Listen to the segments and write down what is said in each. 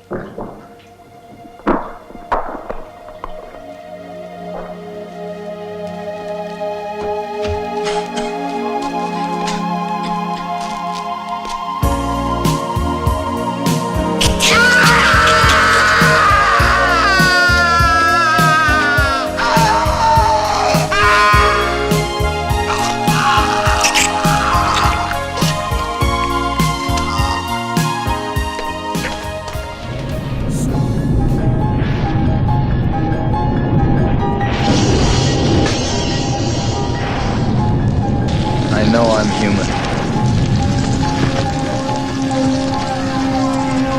I know I'm human.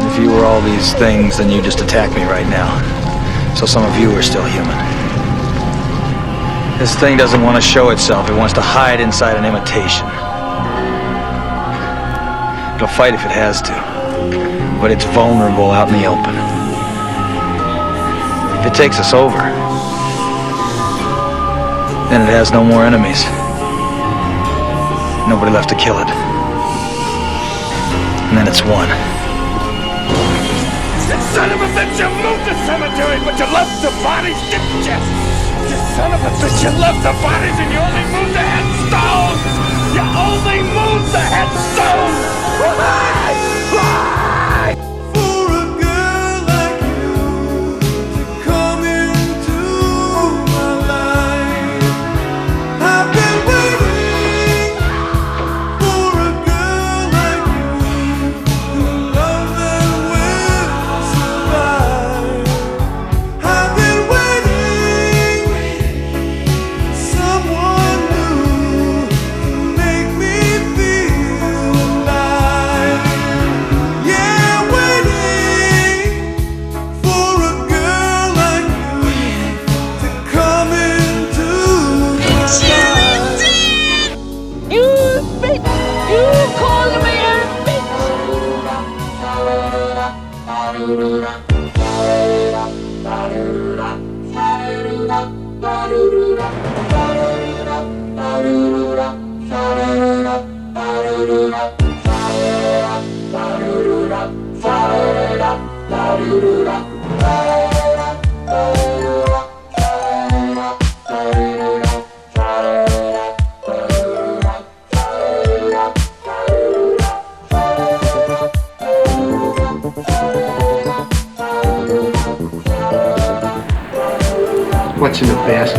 If you were all these things, then you just attack me right now. So some of you are still human. This thing doesn't want to show itself. It wants to hide inside an imitation. It'll fight if it has to, but it's vulnerable out in the open. If it takes us over, then it has no more enemies. Nobody left to kill it. And then it's won. You son of a bitch, you moved the cemetery, but you left the bodies, didn't you? You son of a bitch, you left the bodies and you only moved the headstones! You only moved the headstones! Why? Why? For a girl like you to come into my life, I've been waiting for a girl like you, the love that will survive. I've been waiting for someone new to make me feel alive. Yeah, waiting for a girl like you to come into my life. You bitch! You called me a bitch! What's in the basket?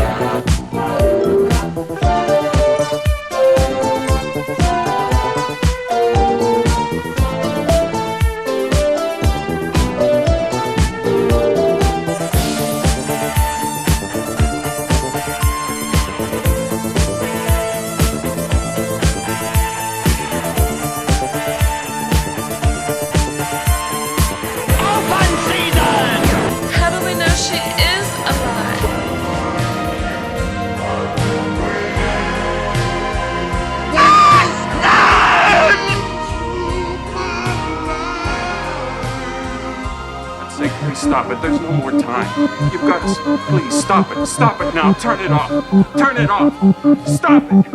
Open season! How do we know she is alive? Say, please stop it. There's no more time. You've got to. Please stop it. Stop it now. Turn it off. Turn it off. Stop it.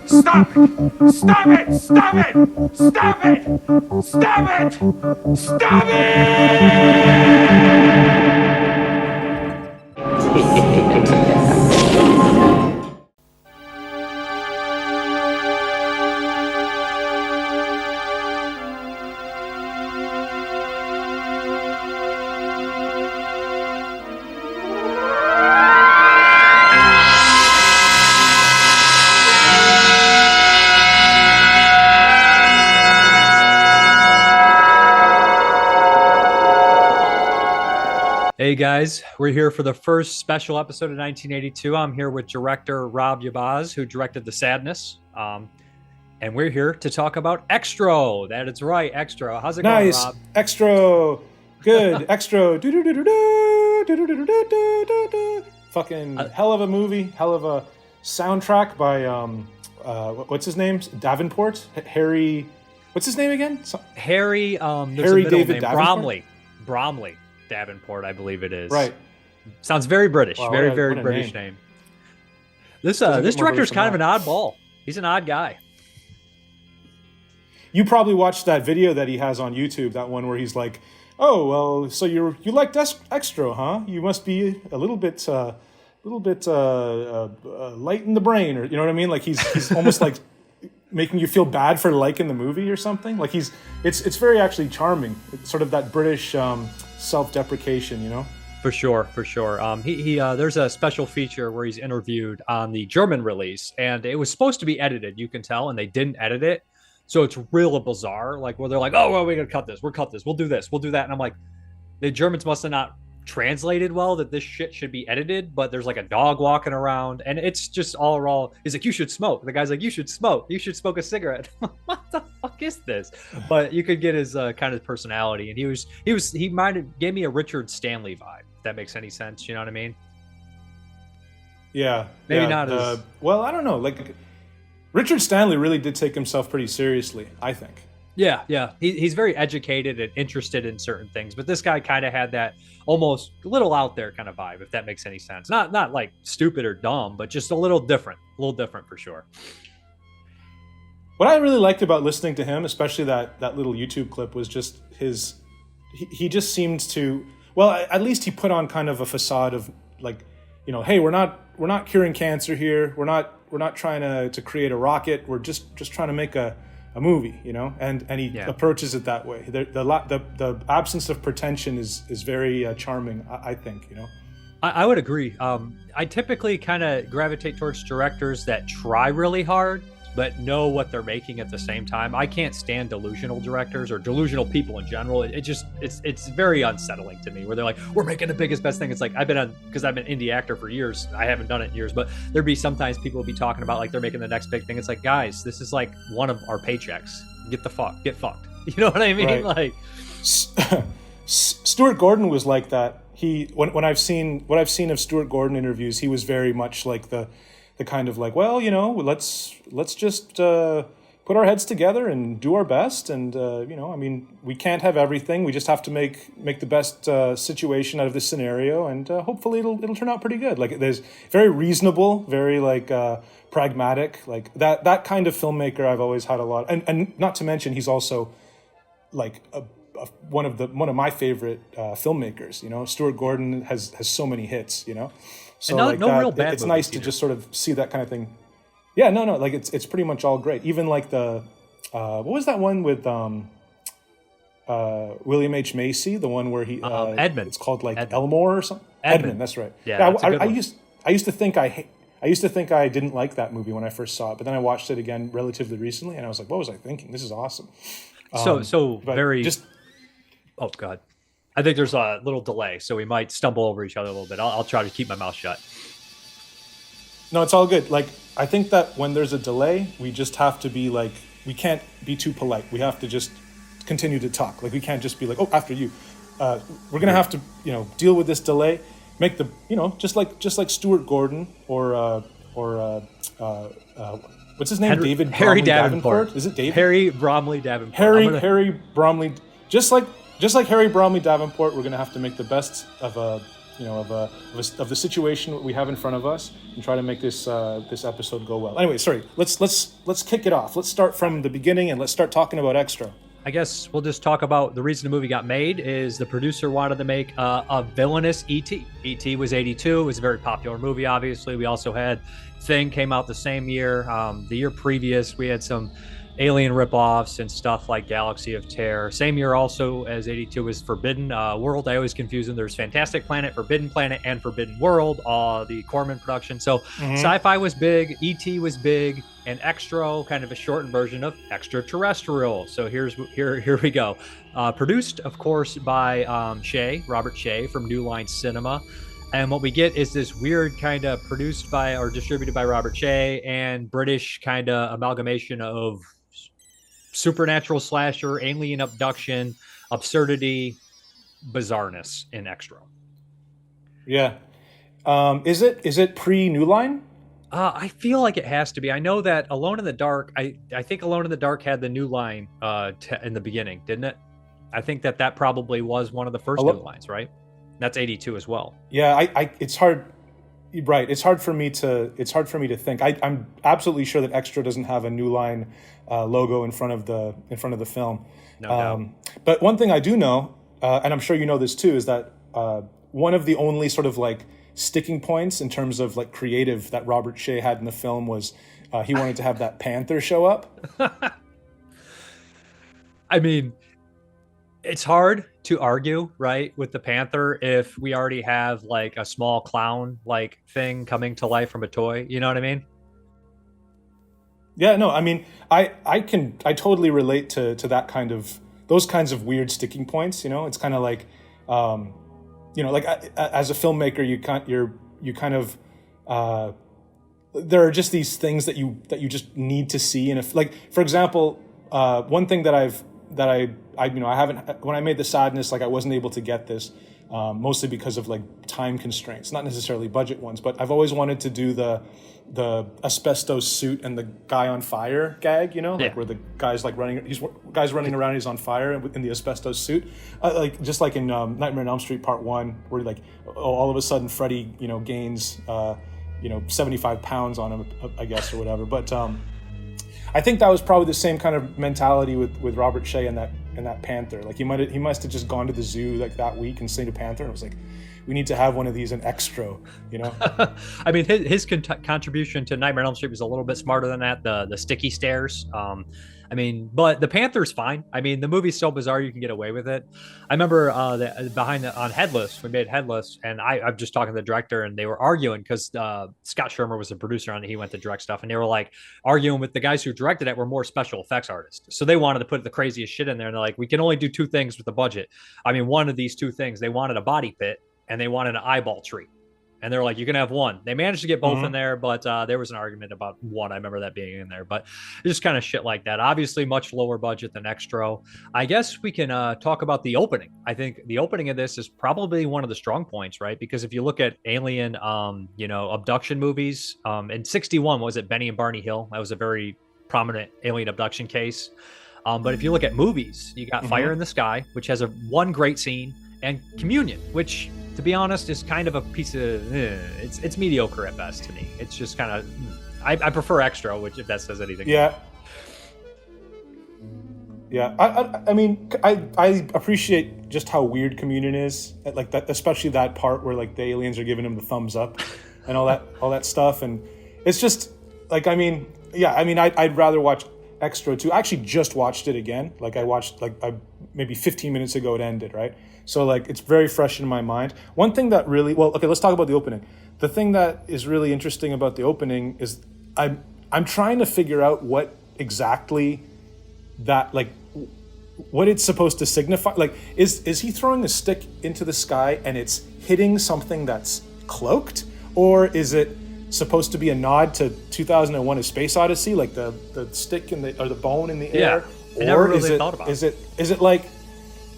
Stop it. Stop it. Stop it. Stop it. Stop it. Stop Hey guys, we're here for the first special episode of 1982. I'm here with director Rob Jabbaz, who directed The Sadness. And we're here to talk about Xtro. That is right, Xtro. How's it going, Rob? Xtro. Good. Xtro. Fucking hell of a movie. Hell of a soundtrack by, what's his name? Davenport? Harry. What's his name again? Harry, Harry David Davenport? Bromley Davenport, I believe it is. Right. Sounds very British. Wow, very what a British name. This Doesn't this get more director's British kind of than an oddball. He's an odd guy. You probably watched that video that he has on YouTube, that one where he's like, "Oh well, so you liked Xtro, huh? You must be a little bit light in the brain, or you know what I mean? Like he's almost like making you feel bad for liking the movie or something. Like it's very actually charming. It's sort of that British self-deprecation, you know." For sure. He there's a special feature where he's interviewed on the German release, and it was supposed to be edited, you can tell, and they didn't edit it. So it's real bizarre, like where they're like, "Oh, well, we're gonna cut this. We'll cut this. We'll do this. We'll do that." And I'm like, the Germans must have not translated well that this shit should be edited, but there's like a dog walking around, and it's just all. He's like, "You should smoke." The guy's like, "You should smoke. You should smoke a cigarette." What the fuck is this? But you could get his kind of personality, and he might have gave me a Richard Stanley vibe. If that makes any sense, you know what I mean? Yeah, maybe not as well. I don't know. Like Richard Stanley really did take himself pretty seriously, I think. Yeah. He's very educated and interested in certain things, but this guy kind of had that almost a little out there kind of vibe, if that makes any sense. Not like stupid or dumb, but just a little different for sure. What I really liked about listening to him, especially that little YouTube clip, was just he just seemed to, well, at least he put on kind of a facade of like, you know, hey, we're not curing cancer here. We're not trying to create a rocket. We're just trying to make a movie, you know, and he approaches it that way. The absence of pretension is very charming, I think, you know. I would agree. I typically kind of gravitate towards directors that try really hard but know what they're making at the same time. I can't stand delusional directors or delusional people in general. It's very unsettling to me where they're like, "We're making the biggest, best thing." It's like, because I've been indie actor for years. I haven't done it in years, but there'd be sometimes people would be talking about like they're making the next big thing. It's like, guys, this is like one of our paychecks. Get fucked. You know what I mean? Right. Like Stuart Gordon was like that. When I've seen of Stuart Gordon interviews, he was very much like the kind of like, well, you know, let's just put our heads together and do our best, and you know, I mean, we can't have everything. We just have to make the best situation out of this scenario, and hopefully it'll turn out pretty good. Like, there's very reasonable, very like pragmatic, like that kind of filmmaker. I've always had a lot, and not to mention he's also like one of my favorite filmmakers. You know, Stuart Gordon has so many hits. You know. So no like real bad it's nice to just sort of see that kind of thing. Yeah, no, like it's pretty much all great. Even like the what was that one with William H. Macy, the one where he Edmund. It's called like Edmund. Elmore or something. Edmund, that's right. Yeah, I used to think I didn't like that movie when I first saw it, but then I watched it again relatively recently, and I was like, what was I thinking? This is awesome. Oh God. I think there's a little delay, so we might stumble over each other a little bit. I'll try to keep my mouth shut. No, it's all good. Like, I think that when there's a delay, we just have to be like, we can't be too polite. We have to just continue to talk. Like, we can't just be like, "Oh, after you." We're gonna have to, you know, deal with this delay. Make the, you know, just like Stuart Gordon or what's his name? Harry Davenport. Is it David? Harry Bromley Davenport. Harry Bromley. Just like Harry Bromley Davenport, we're gonna have to make the best of the situation that we have in front of us and try to make this episode go well. Anyway, sorry. Let's kick it off. Let's start from the beginning and let's start talking about Xtro. I guess we'll just talk about the reason the movie got made is the producer wanted to make a villainous E.T. E.T. was 82. It was a very popular movie, obviously. We also had Thing came out the same year. The year previous, we had some Alien ripoffs and stuff like Galaxy of Terror. Same year also as 82 was Forbidden World. I always confuse them. There's Fantastic Planet, Forbidden Planet, and Forbidden World, the Corman production. So sci-fi was big, E.T. was big, and Xtro, kind of a shortened version of Extraterrestrial. So here we go. Produced, of course, by Robert Shea from New Line Cinema. And what we get is this weird kind of produced by or distributed by Robert Shea and British kind of amalgamation of supernatural slasher, alien abduction, absurdity, bizarreness in Xtro. Yeah. Is it pre-New Line? I feel like it has to be. I know that Alone in the Dark, I think Alone in the Dark had the New Line in the beginning, didn't it? I think that probably was one of the first New Lines, right? That's 82 as well. Yeah, it's hard. Right, it's hard for me to think. I'm absolutely sure that Xtro doesn't have a New Line logo in front of the film. No doubt. But one thing I do know, and I'm sure you know this too, is that one of the only sort of like sticking points in terms of like creative that Robert Shea had in the film was he wanted to have that panther show up. I mean, it's hard to argue, right, with the panther if we already have like a small clown like thing coming to life from a toy. You know what I mean? Yeah, no, I mean, I totally relate to that kind of, those kinds of weird sticking points. You know, it's kind of like, you know, like as a filmmaker, you kind of there are just these things that you just need to see. And if, like, for example, one thing that I you know, I haven't, when I made The Sadness, like I wasn't able to get this mostly because of like time constraints, not necessarily budget ones, but I've always wanted to do the asbestos suit and the guy on fire gag, you know, like where the guy's like running around, he's on fire in the asbestos suit, like just like in Nightmare on Elm Street Part 1, where like all of a sudden Freddy, you know, gains 75 pounds on him, I guess, or whatever. But I think that was probably the same kind of mentality with Robert Shea and that panther. Like he must have just gone to the zoo like that week and seen a panther and was like, we need to have one of these in Xtro, you know? I mean, his contribution to Nightmare on Elm Street was a little bit smarter than that. The sticky stairs. I mean, but the Panther's fine. I mean, the movie's so bizarre you can get away with it. I remember on Headless, we made Headless, and I'm just talking to the director, and they were arguing because Scott Shermer was the producer on it. He went to direct stuff, and they were like arguing with the guys who directed it were more special effects artists. So they wanted to put the craziest shit in there, and they're like, we can only do two things with the budget. I mean, one of these two things, they wanted a body pit, and they wanted an eyeball tree. And they're like, you can have one. They managed to get both in there, but there was an argument about one. I remember that being in there, but just kind of shit like that. Obviously, much lower budget than Xtro. I guess we can talk about the opening. I think the opening of this is probably one of the strong points, right? Because if you look at alien, abduction movies, in '61, was it Benny and Barney Hill? That was a very prominent alien abduction case. But if you look at movies, you got Fire in the Sky, which has one great scene, and Communion, which, to be honest, is kind of a piece of it's mediocre at best to me. It's just kind of I prefer Xtro, which, if that says anything. Yeah. I mean, I appreciate just how weird Communion is, like that, especially that part where like the aliens are giving him the thumbs up and all that stuff, and it's just like, I mean, I'd rather watch Xtro too. I actually just watched it again. Like I watched maybe 15 minutes ago it ended, right? So like it's very fresh in my mind. One thing that really, let's talk about the opening. The thing that is really interesting about the opening is I'm trying to figure out what exactly that, like, what it's supposed to signify. Like, is he throwing a stick into the sky and it's hitting something that's cloaked, or is it supposed to be a nod to 2001: A Space Odyssey, like the stick or the bone in the air? I never really thought about it. Is it like,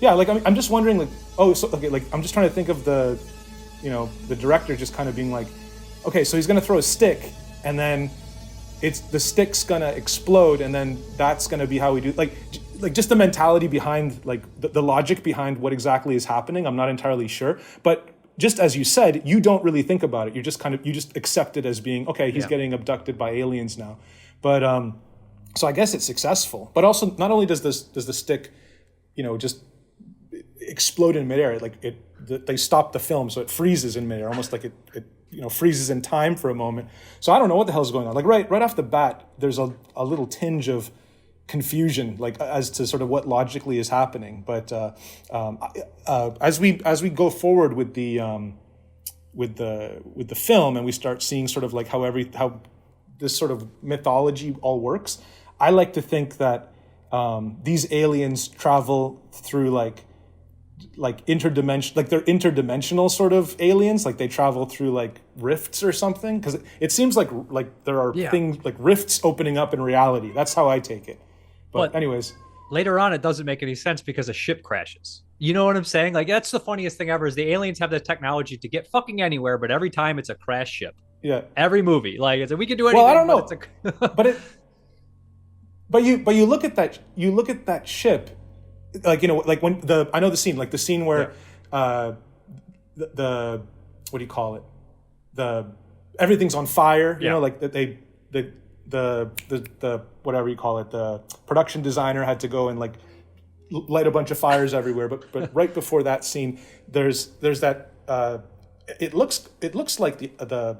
yeah, like I'm just wondering, like, like I'm just trying to think of the director just kind of being like, okay, so he's gonna throw a stick and then the stick's gonna explode and then that's gonna be how we do, like just the mentality behind, like the logic behind what exactly is happening. I'm not entirely sure, but just as you said, you don't really think about it. You just accept it as being, okay, he's getting abducted by aliens now. But so I guess it's successful. But also, not only does the stick, just explode in midair, like they stop the film, so it freezes in midair, almost like it freezes in time for a moment. So I don't know what the hell's going on. Like right off the bat, there's a little tinge of confusion, like as to sort of what logically is happening. But as we go forward with the film and we start seeing sort of like how this sort of mythology all works, I like to think that these aliens travel through like interdimensional, like they're interdimensional sort of aliens, like they travel through like rifts or something, because it seems like there are things like rifts opening up in reality. That's how I take it. But anyways, later on, it doesn't make any sense because a ship crashes. You know what I'm saying? Like, that's the funniest thing ever, is the aliens have the technology to get fucking anywhere, but every time it's a crash ship. Yeah. Every movie, like, it's, we can do anything. Well, I don't know, but you look at that ship, like, like when I know the scene, like the scene where the what do you call it? Everything's on fire. You know, like that the whatever you call it, the production designer had to go and like light a bunch of fires everywhere. But right before that scene, there's that. It looks like the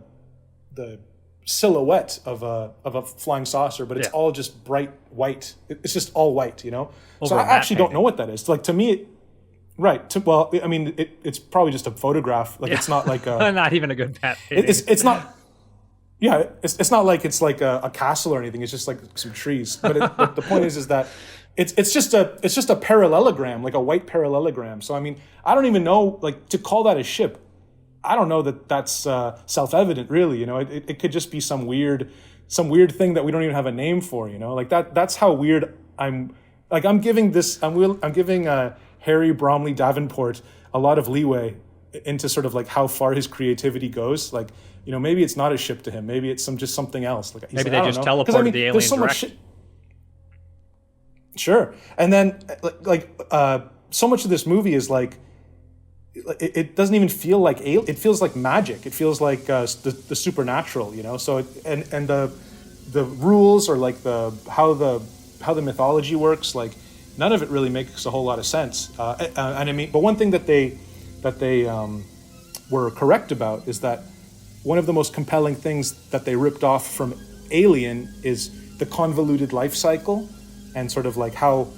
silhouette of a flying saucer, but it's all just bright white. It's just all white, you know. So I actually don't know what that is. Like, to me, well, I mean, it's probably just a photograph. Like, it's not like a not even a good matte painting. It's not. Yeah, it's not like it's like a castle or anything. It's just like some trees. But the point is that it's just a parallelogram, like a white parallelogram. So I mean, I don't even know, like, to call that a ship. I don't know that that's self-evident, really. You know, it could just be some weird thing that we don't even have a name for. You know, like that's how weird I'm giving Harry Bromley Davenport a lot of leeway into sort of like how far his creativity goes. Like, you know, maybe it's not a ship to him. Maybe it's just something else. Like, maybe they just teleported the alien direct. Sure. And then so much of this movie is like, it doesn't even feel like it feels like magic. It feels like the supernatural, you know. So the rules, or like how the mythology works, like none of it really makes a whole lot of sense. And I mean, but one thing that they were correct about is that one of the most compelling things that they ripped off from Alien is the convoluted life cycle, and sort of like how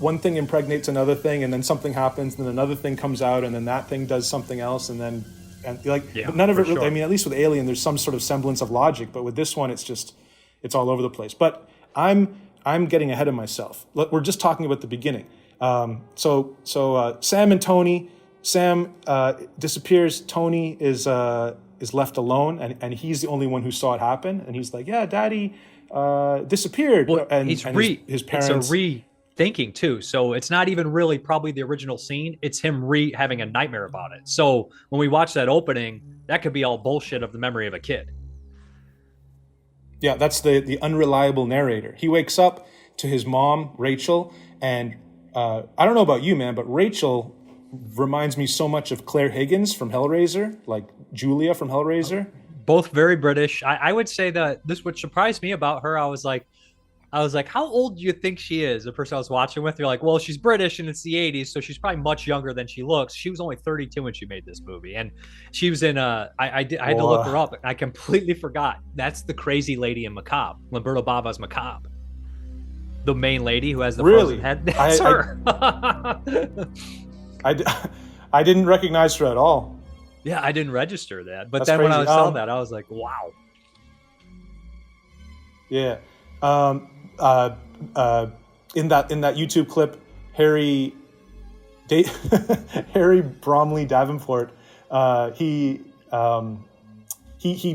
one thing impregnates another thing, and then something happens, and then another thing comes out, and then that thing does something else, but none of it really, I mean, at least with Alien, there's some sort of semblance of logic, but with this one, it's all over the place. But I'm getting ahead of myself. We're just talking about the beginning. So Sam and Tony. Sam disappears. Tony is left alone, and he's the only one who saw it happen. And he's like, "Yeah, Daddy disappeared." Well, and his parents. It's a rethinking too. So it's not even really probably the original scene. It's him having a nightmare about it. So when we watch that opening, that could be all bullshit of the memory of a kid. Yeah, that's the unreliable narrator. He wakes up to his mom, Rachel, and I don't know about you, man, but Rachel reminds me so much of Claire Higgins from Hellraiser, like Julia from Hellraiser. Both very British. I would say that this, what surprised me about her, I was like, how old do you think she is? The person I was watching with, you're like, well, she's British and it's the 80s, so she's probably much younger than she looks. She was only 32 when she made this movie, and she was in I had to look her up. I completely forgot. That's the crazy lady in Macabre, Lamberto Bava's Macabre. The main lady who has the frozen head. That's her. I didn't recognize her at all. Yeah, I didn't register that. But That's then crazy. when I saw that, I was like, wow. Yeah. In that YouTube clip, Harry Bromley Davenport, he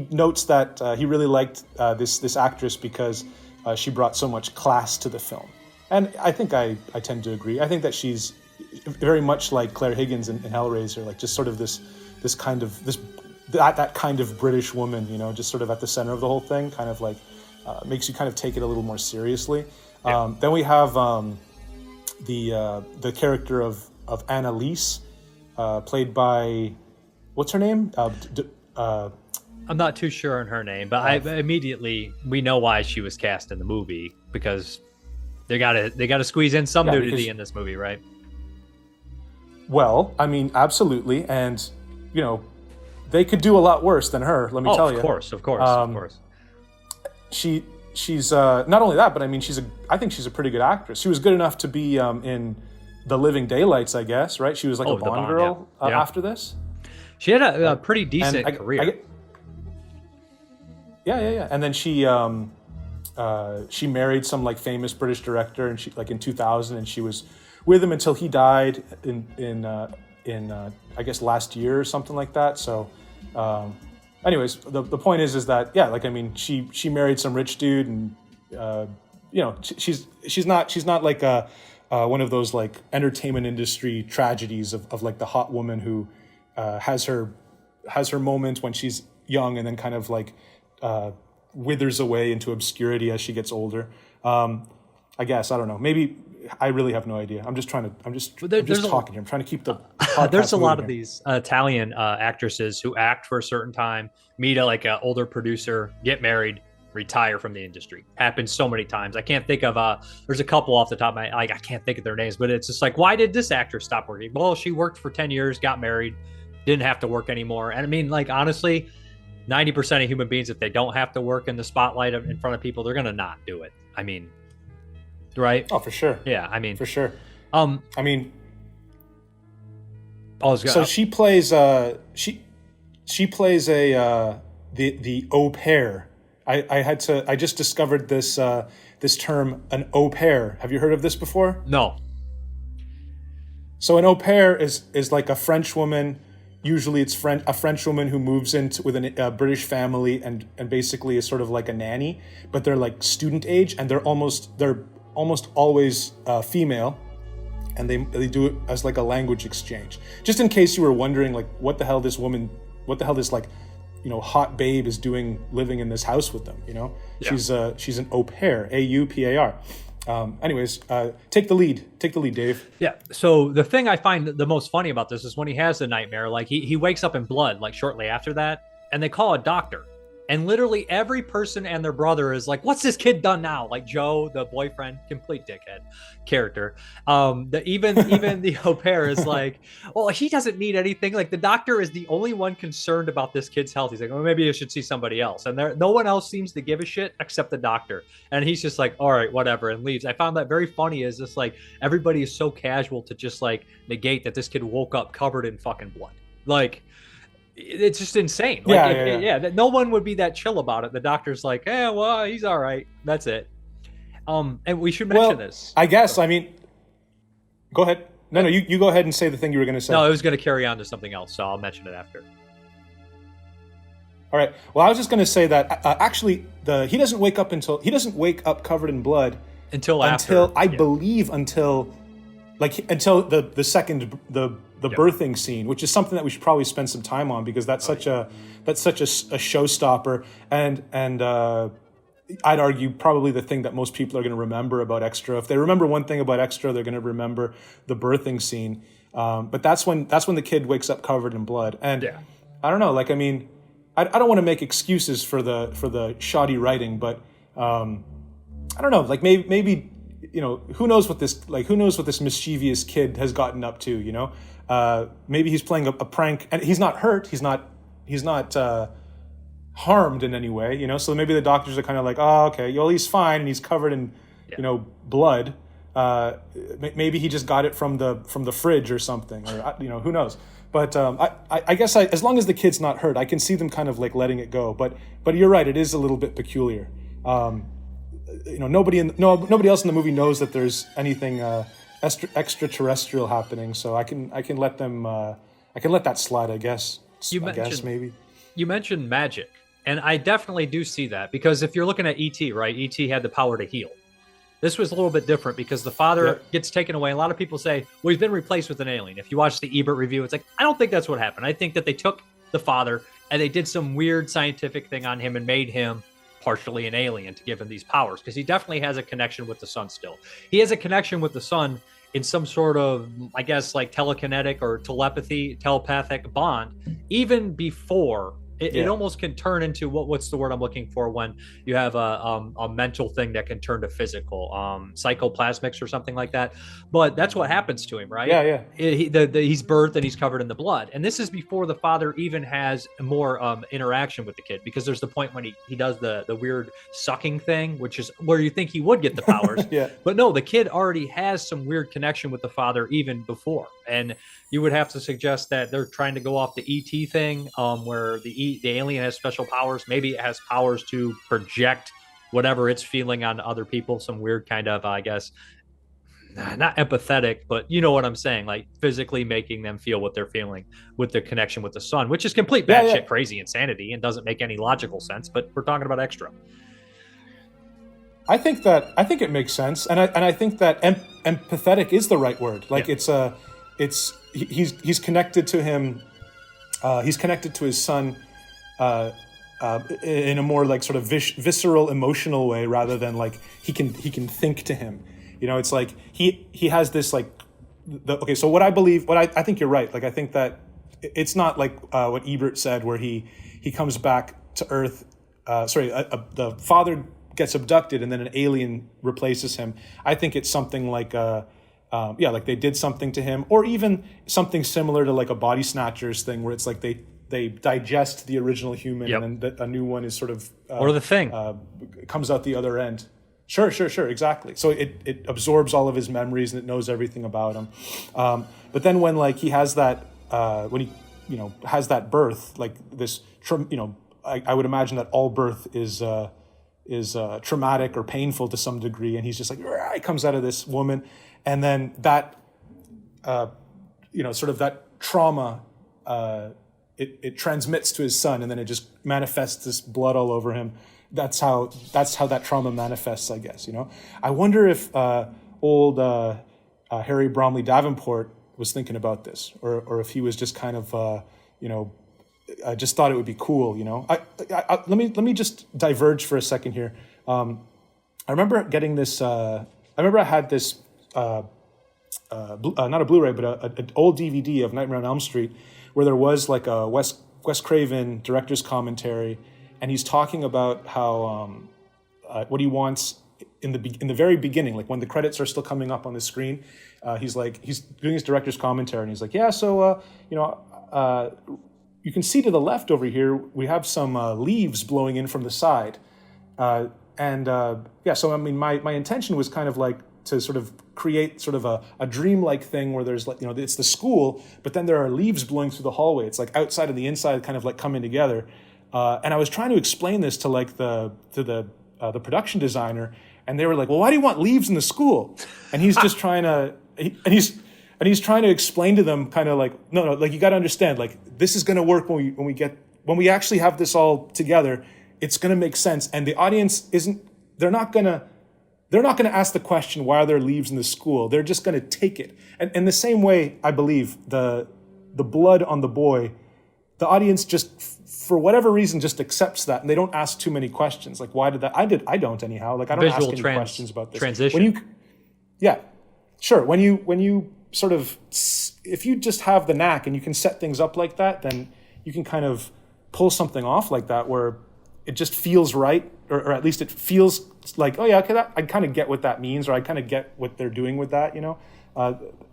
notes that he really liked this actress because she brought so much class to the film. And I think I tend to agree. I think that she's very much like Claire Higgins in Hellraiser, like just sort of that kind of British woman, you know, just sort of at the center of the whole thing, kind of like makes you kind of take it a little more seriously. Yeah. Then we have the character of Annalise, played by, what's her name? I'm not too sure on her name, but we know why she was cast in the movie, because they gotta squeeze in some nudity in this movie, right? Well, I mean, absolutely, and you know, they could do a lot worse than her. Let me tell you. Of course. She's not only that, but I mean, I think she's a pretty good actress. She was good enough to be in The Living Daylights, I guess, right? She was like a Bond girl after this. She had a pretty decent career. Yeah. And then she married some like famous British director, and she like in 2000, and she was with him until he died in I guess last year or something like that. So. Anyways, the point is that, yeah, like, I mean, she married some rich dude, and you know, she's not like one of those like entertainment industry tragedies of like the hot woman who has her moment when she's young and then kind of like withers away into obscurity as she gets older. I guess, I don't know. Maybe I really have no idea. I'm just talking here. I'm trying to keep the podcast there's a lot of here. these Italian actresses who act for a certain time, meet a older producer, get married, retire from the industry. Happens so many times. I can't think of there's a couple off the top of my, like, I can't think of their names, but it's just like, why did this actress stop working? Well, she worked for 10 years, got married, didn't have to work anymore. And I mean, like, honestly, 90% of human beings, if they don't have to work in the spotlight in front of people, they're gonna not do it. I mean, right? Oh, for sure. Yeah, I mean, For sure. I mean, so she plays she plays the au pair. I just discovered this this term, an au pair. Have you heard of this before? No. So an au pair is like a French woman. Usually it's a French woman who moves into with a British family and basically is sort of like a nanny, but they're like student age and they're almost always female, and they do it as like a language exchange. Just in case you were wondering, like, what the hell this like, you know, hot babe is doing living in this house with them, you know? Yeah. She's an au pair, AUPAR. Anyways, take the lead, Dave. Yeah. So the thing I find the most funny about this is when he has the nightmare, like he wakes up in blood, like shortly after that, and they call a doctor. And literally every person and their brother is like, what's this kid done now? Like Joe, the boyfriend, complete dickhead character. Even the au pair is like, well, he doesn't need anything. Like the doctor is the only one concerned about this kid's health. He's like, well, maybe you should see somebody else. And no one else seems to give a shit except the doctor. And he's just like, all right, whatever, and leaves. I found that very funny, is just like, everybody is so casual to just like negate that this kid woke up covered in fucking blood. Like, it's just insane. Like, that no one would be that chill about it. The doctor's like, well, he's all right. That's it. And we should mention this. I guess. I mean, go ahead. No, you go ahead and say the thing you were going to say. No, I was going to carry on to something else, so I'll mention it after. All right. Well, I was just going to say that actually, he doesn't wake up covered in blood until I believe until the second birthing scene, which is something that we should probably spend some time on, because that's such a showstopper, and I'd argue probably the thing that most people are going to remember about Xtro. If they remember one thing about Xtro, they're going to remember the birthing scene. But that's when the kid wakes up covered in blood, and I don't know. Like, I mean, I don't want to make excuses for the shoddy writing, but I don't know. Like maybe. You know, who knows what this mischievous kid has gotten up to, you know? Maybe he's playing a prank, and he's not hurt. He's not harmed in any way, you know? So maybe the doctors are kind of like, oh, okay, well, he's fine, and he's covered in, you know, blood. Maybe he just got it from the fridge or something, or, you know, who knows? But I guess as long as the kid's not hurt, I can see them kind of like letting it go. But you're right, it is a little bit peculiar. You know, nobody else in the movie knows that there's anything extraterrestrial happening, so I can let that slide, I guess. Maybe. You mentioned magic, and I definitely do see that, because if you're looking at E.T., right? E.T. had the power to heal. This was a little bit different because the father gets taken away. A lot of people say, well, he's been replaced with an alien. If you watch the Ebert review, it's like, I don't think that's what happened. I think that they took the father and they did some weird scientific thing on him and made him partially an alien to give him these powers, because he definitely has a connection with the sun still. He has a connection with the sun in some sort of, I guess, like telekinetic or telepathic bond, even before it almost can turn into what's the word I'm looking for when you have a mental thing that can turn to physical, psychoplasmics or something like that. But that's what happens to him, right? Yeah. He's birthed and he's covered in the blood, and this is before the father even has more interaction with the kid, because there's the point when he does the weird sucking thing, which is where you think he would get the powers. But no, the kid already has some weird connection with the father even before, and you would have to suggest that they're trying to go off the ET thing, where the alien has special powers. Maybe it has powers to project whatever it's feeling on other people. Some weird kind of, I guess, not empathetic, but you know what I'm saying, like physically making them feel what they're feeling with the connection with the sun, which is complete batshit crazy insanity and doesn't make any logical sense. But we're talking about Xtro. I think it makes sense, and I think that empathetic is the right word. Like he's connected to him. He's connected to his son in a more like sort of visceral, emotional way, rather than like he can think to him. You know, it's like he has this like so what I think you're right. Like, I think that it's not like what Ebert said, where he comes back to Earth the father gets abducted and then an alien replaces him. I think it's something like like they did something to him, or even something similar to like a Body Snatchers thing, where it's like they digest the original human, and then a new one is sort of or The Thing comes out the other end. Sure, exactly. So it absorbs all of his memories and it knows everything about him. But then when like he has that when he has that birth, like this, I would imagine that all birth is traumatic or painful to some degree, and he's just like, he comes out of this woman, and then that sort of that trauma it transmits to his son, and then it just manifests this blood all over him. That's how that trauma manifests, I guess. I wonder if old Harry Bromley Davenport was thinking about this, or if he was just kind of I just thought it would be cool. Let me just diverge for a second here. I remember getting this. I remember I had this not a Blu-ray, but an old DVD of Nightmare on Elm Street, where there was like a Wes Craven director's commentary, and he's talking about how what he wants in the very beginning, like when the credits are still coming up on the screen. He's doing his director's commentary, and he's like, you can see to the left over here, we have some leaves blowing in from the side. So I mean, my intention was kind of like to sort of create sort of a dreamlike thing where there's like, it's the school, but then there are leaves blowing through the hallway. It's like outside and the inside kind of like coming together. And I was trying to explain this to like the production designer, and they were like, well, why do you want leaves in the school? And he's just trying to, he's trying to explain to them kind of like, no, like you got to understand, like this is going to work when we actually have this all together. It's going to make sense, and the audience they're not going to ask the question, why are there leaves in the school? They're just going to take it. And in the same way, I believe the blood on the boy, the audience just for whatever reason just accepts that, and they don't ask too many questions. Like, why did that? I don't anyhow. Like I don't ask any questions about this. Transition. When you sort of, if you just have the knack and you can set things up like that, then you can kind of pull something off like that where it just feels right, or at least it feels like, oh yeah, okay, I kind of get what that means, or I kind of get what they're doing with that,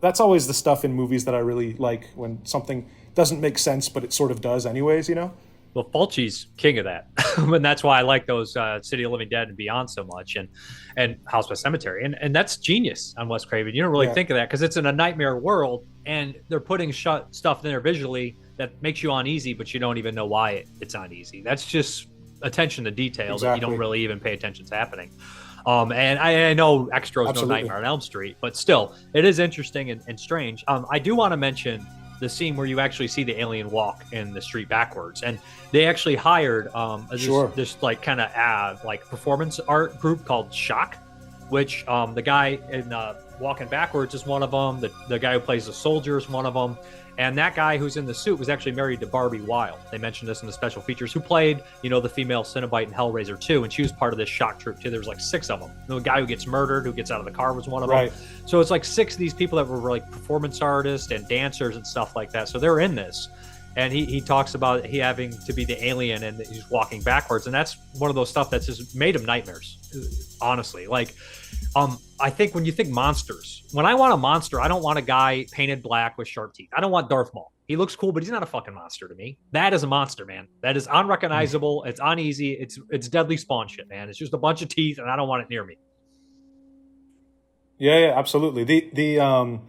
That's always the stuff in movies that I really like, when something doesn't make sense, but it sort of does anyways, Well, Fulci's king of that, and that's why I like those City of Living Dead and Beyond so much, and House by Cemetery, and that's genius on Wes Craven. You don't really think of that because it's in a nightmare world, and they're putting stuff in there visually that makes you uneasy, but you don't even know why it's uneasy. That's just attention to detail that you don't really even pay attention to happening. And I know Xtro's no Nightmare on Elm Street, but still, it is interesting and strange. I do want to mention the scene where you actually see the alien walk in the street backwards, and they actually hired this like kind of like performance art group called Shock, which the guy in Walking Backwards is one of them. The guy who plays the soldier is one of them. And that guy who's in the suit was actually married to Barbie Wilde. They mentioned this in the special features, who played, the female Cenobite in Hellraiser 2, and she was part of this Shock troupe too. There's like 6 of them. The guy who gets murdered, who gets out of the car, was one of them. So it's like 6 of these people that were like performance artists and dancers and stuff like that. So they're in this. And he talks about he having to be the alien and he's walking backwards. And that's one of those stuff that's just made him nightmares, honestly. Like, I think when you think monsters, when I want a monster, I don't want a guy painted black with sharp teeth. I don't want Darth Maul. He looks cool, but he's not a fucking monster to me. That is a monster, man. That is unrecognizable. It's uneasy. It's deadly spawn shit, man. It's just a bunch of teeth, and I don't want it near me. Yeah, absolutely. I'm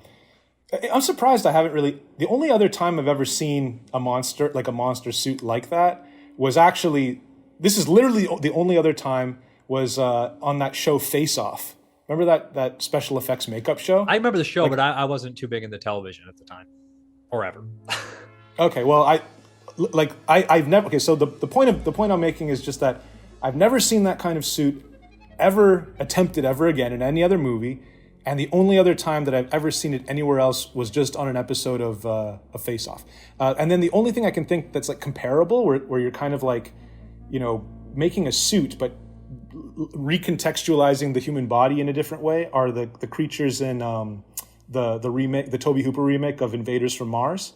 surprised I haven't really. The only other time I've ever seen a monster suit like that was actually. This is literally the only other time was on that show Face Off. Remember that special effects makeup show? I remember the show, but I wasn't too big into television at the time, or ever. Okay, well, I've never. Okay, so the point I'm making is just that I've never seen that kind of suit ever attempted ever again in any other movie, and the only other time that I've ever seen it anywhere else was just on an episode of Face Off. And then the only thing I can think that's like comparable, where you're kind of like, making a suit but recontextualizing the human body in a different way, are the creatures in the remake, the Tobe Hooper remake of Invaders from Mars,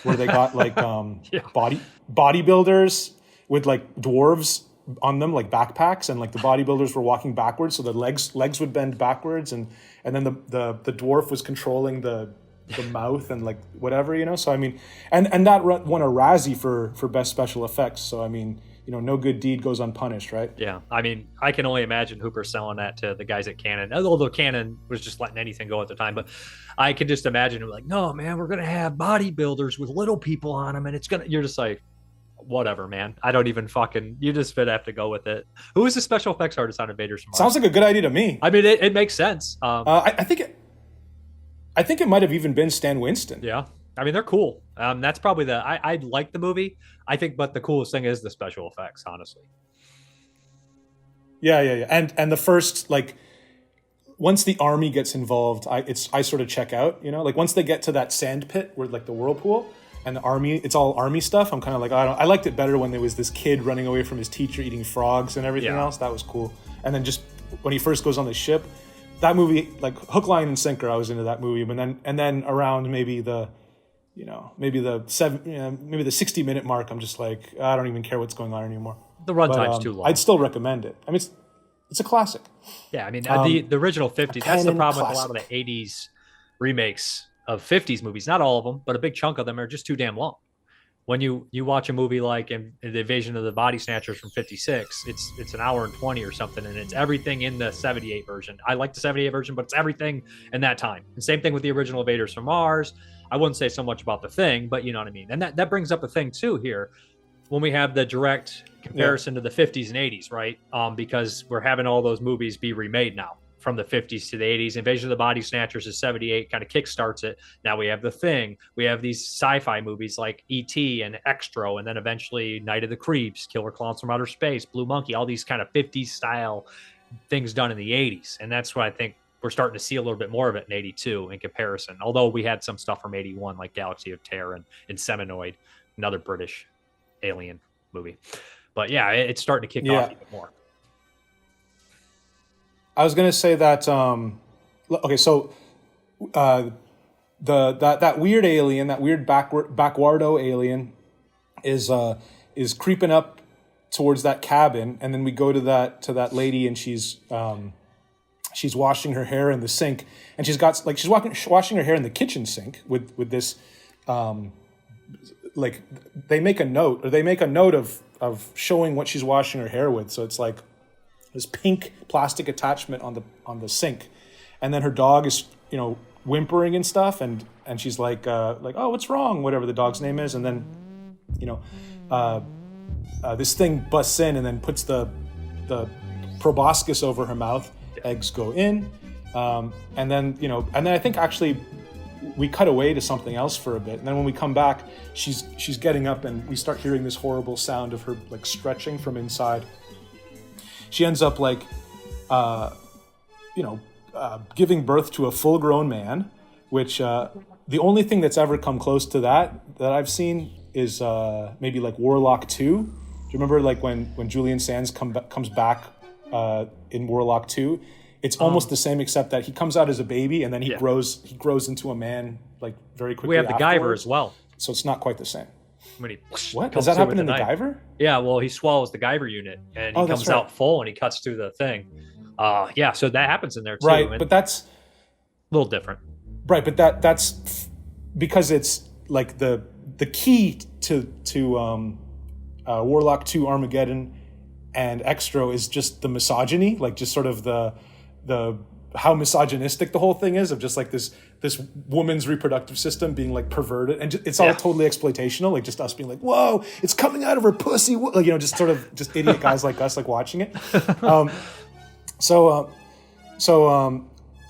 where they got like bodybuilders with like dwarves on them like backpacks, and like the bodybuilders were walking backwards, so the legs would bend backwards, and then the dwarf was controlling the mouth and like whatever, you know. So I mean, and that won a Razzie for best special effects. So I mean, you know, no good deed goes unpunished, right? Yeah, I mean, I can only imagine Hooper selling that to the guys at Canon, although Canon was just letting anything go at the time. But I could just imagine it like, no, man, we're gonna have bodybuilders with little people on them, and it's gonna. You're just like, whatever, man. I don't even fucking. You just have to go with it. Who is the special effects artist on Invaders from Mars? Sounds like a good idea to me. I mean, it makes sense. I think it might have even been Stan Winston. Yeah. I mean, they're cool. That's probably I like the movie, I think, but the coolest thing is the special effects, honestly. Yeah. And the first, like, once the army gets involved, I sort of check out, you know, like once they get to that sand pit where like the whirlpool and the army, it's all army stuff. I'm kind of like, I liked it better when there was this kid running away from his teacher eating frogs and everything else. That was cool. And then just when he first goes on the ship, that movie, like hook, line, and sinker, I was into that movie. But then around maybe the 60-minute mark, I'm just like, I don't even care what's going on anymore. The runtime's too long. I'd still recommend it. I mean, it's a classic. Yeah, I mean, the original 50s. That's the problem with a lot of the 80s remakes of 50s movies. Not all of them, but a big chunk of them are just too damn long. When you watch a movie like The Invasion of the Body Snatchers from 56, it's an hour and 20 or something, and it's everything in the 78 version. I like the 78 version, but it's everything in that time. And same thing with the original Invaders from Mars. I wouldn't say so much about The Thing, but you know what I mean. And that brings up a thing too here when we have the direct comparison to the 50s and 80s, right? Because we're having all those movies be remade now from the 50s to the 80s. Invasion of the Body Snatchers is 78, kind of kickstarts it. Now we have The Thing. We have these sci-fi movies like E.T. and Xtro, and then eventually Night of the Creeps, Killer Clowns from Outer Space, Blue Monkey, all these kind of 50s style things done in the 80s. And that's what I think we're starting to see a little bit more of it in 82 in comparison. Although we had some stuff from 81 like Galaxy of Terror and Seminoid, another British alien movie. But yeah, it's starting to kick off even more. I was gonna say that. Okay, so that weird alien, that weird backwardo alien, is creeping up towards that cabin, and then we go to that lady, and she's washing her hair in the sink, and she's washing her hair in the kitchen sink with this, like they make a note of showing what she's washing her hair with, so it's like this pink plastic attachment on the sink, and then her dog is, you know, whimpering and stuff, and she's like oh, what's wrong, whatever the dog's name is, and then, you know, this thing busts in and then puts the proboscis over her mouth. Eggs go in, and then I think actually we cut away to something else for a bit, and then when we come back, she's getting up, and we start hearing this horrible sound of her like stretching from inside. She ends up like, giving birth to a full-grown man, which the only thing that's ever come close to that I've seen is maybe like Warlock 2. Do you remember like when Julian Sands comes back in Warlock 2? It's almost the same, except that he comes out as a baby and then he grows into a man like very quickly. We have the Guyver as well. So it's not quite the same. When he what? Does that happen in the Guyver? Yeah, well, he swallows the Guyver unit and he comes out full and he cuts through the thing. So that happens in there too. Right, but that's a little different. Right, but that's because it's like the key to Warlock 2 Armageddon and Xtro is just the misogyny, like just sort of the how misogynistic the whole thing is, of just like this woman's reproductive system being like perverted, and it's all totally exploitational, like just us being like, whoa, it's coming out of her pussy, like, you know, just sort of just idiot guys like us like watching it.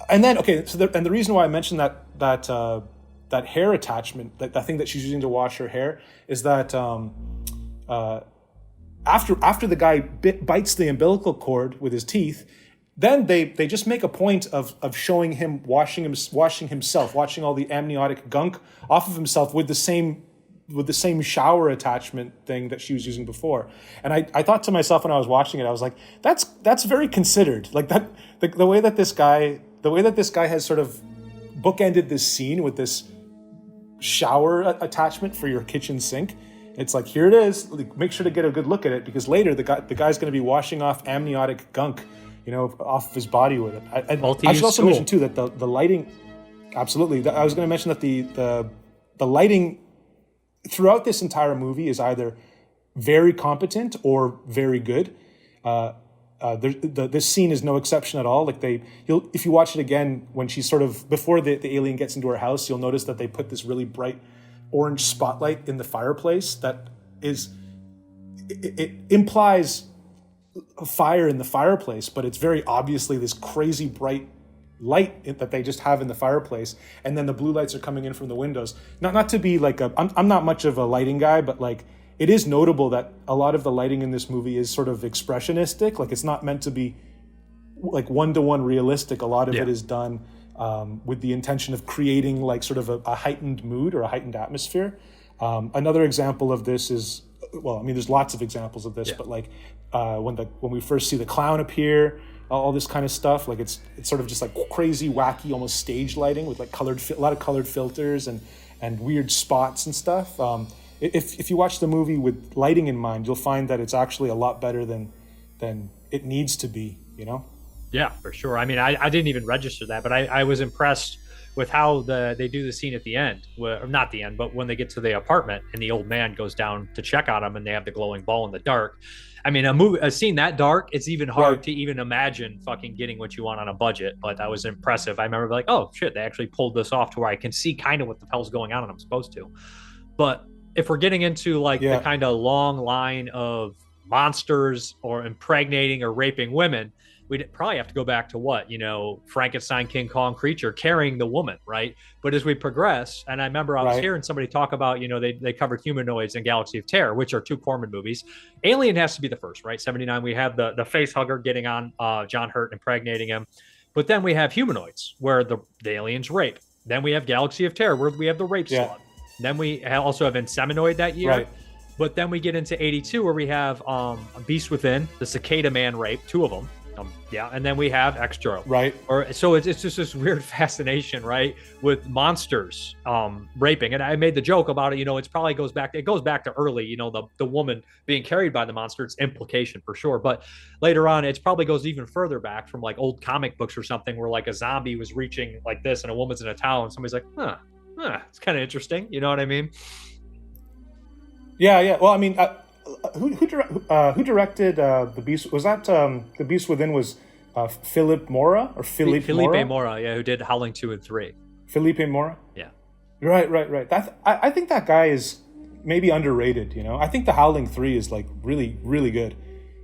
And then the reason why I mentioned that hair attachment, that thing that she's using to wash her hair, is that after the guy bites the umbilical cord with his teeth, then they just make a point of showing him washing himself, washing all the amniotic gunk off of himself with the same shower attachment thing that she was using before. And I thought to myself when I was watching it, I was like, that's very considered. Like that the way that this guy has sort of bookended this scene with this shower attachment for your kitchen sink It's like, here it is. Like, make sure to get a good look at it, because later the guy's going to be washing off amniotic gunk, off of his body with it. I should also mention too that the lighting, absolutely. I was going to mention that the lighting throughout this entire movie is either very competent or very good. This scene is no exception at all. Like if you watch it again, when she's sort of before the alien gets into her house, you'll notice that they put this really bright orange spotlight in the fireplace that it implies a fire in the fireplace, but it's very obviously this crazy bright light that they just have in the fireplace, and then the blue lights are coming in from the windows. Not to be like I'm not much of a lighting guy, but like it is notable that a lot of the lighting in this movie is sort of expressionistic. Like it's not meant to be like one-to-one realistic. A lot of it is done with the intention of creating like sort of a heightened mood or a heightened atmosphere. Another example of this is, there's lots of examples of this, but like when we first see the clown appear, all this kind of stuff, like it's sort of just like crazy, wacky, almost stage lighting with like a lot of colored filters and weird spots and stuff. If you watch the movie with lighting in mind, you'll find that it's actually a lot better than it needs to be, Yeah, for sure. I mean, I didn't even register that, but I was impressed with how they do the scene at the end. Well, not the end, but when they get to the apartment and the old man goes down to check on him and they have the glowing ball in the dark. I mean, a scene that dark, it's even hard to even imagine fucking getting what you want on a budget, but that was impressive. I remember like, oh shit, they actually pulled this off to where I can see kind of what the hell's going on and I'm supposed to. But if we're getting into like the kind of long line of monsters or impregnating or raping women, we'd probably have to go back to Frankenstein, King Kong creature carrying the woman, right? But as we progress, and I remember I was hearing somebody talk about, they covered Humanoids and Galaxy of Terror, which are two Corman movies. Alien has to be the first, right? 79, we have the face hugger getting on John Hurt, impregnating him. But then we have Humanoids, where the aliens rape. Then we have Galaxy of Terror, where we have the rape slug. Then we also have Inseminoid that year. Right. But then we get into 82, where we have Beast Within, the Cicada Man rape, two of them. And then we have Xtro. Right. So it's just this weird fascination, right, with monsters raping. And I made the joke about it, it probably goes back to early, the woman being carried by the monster, it's implication for sure. But later on, it probably goes even further back from like old comic books or something where like a zombie was reaching like this and a woman's in a towel and somebody's like, it's kind of interesting. You know what I mean? Yeah. Well, I mean, who directed The Beast? Was that The Beast Within was Philippe Mora or Philippe Mora, who did Howling 2 and 3. Philippe Mora? Yeah. Right. I think that guy is maybe underrated, I think The Howling 3 is like really, really good.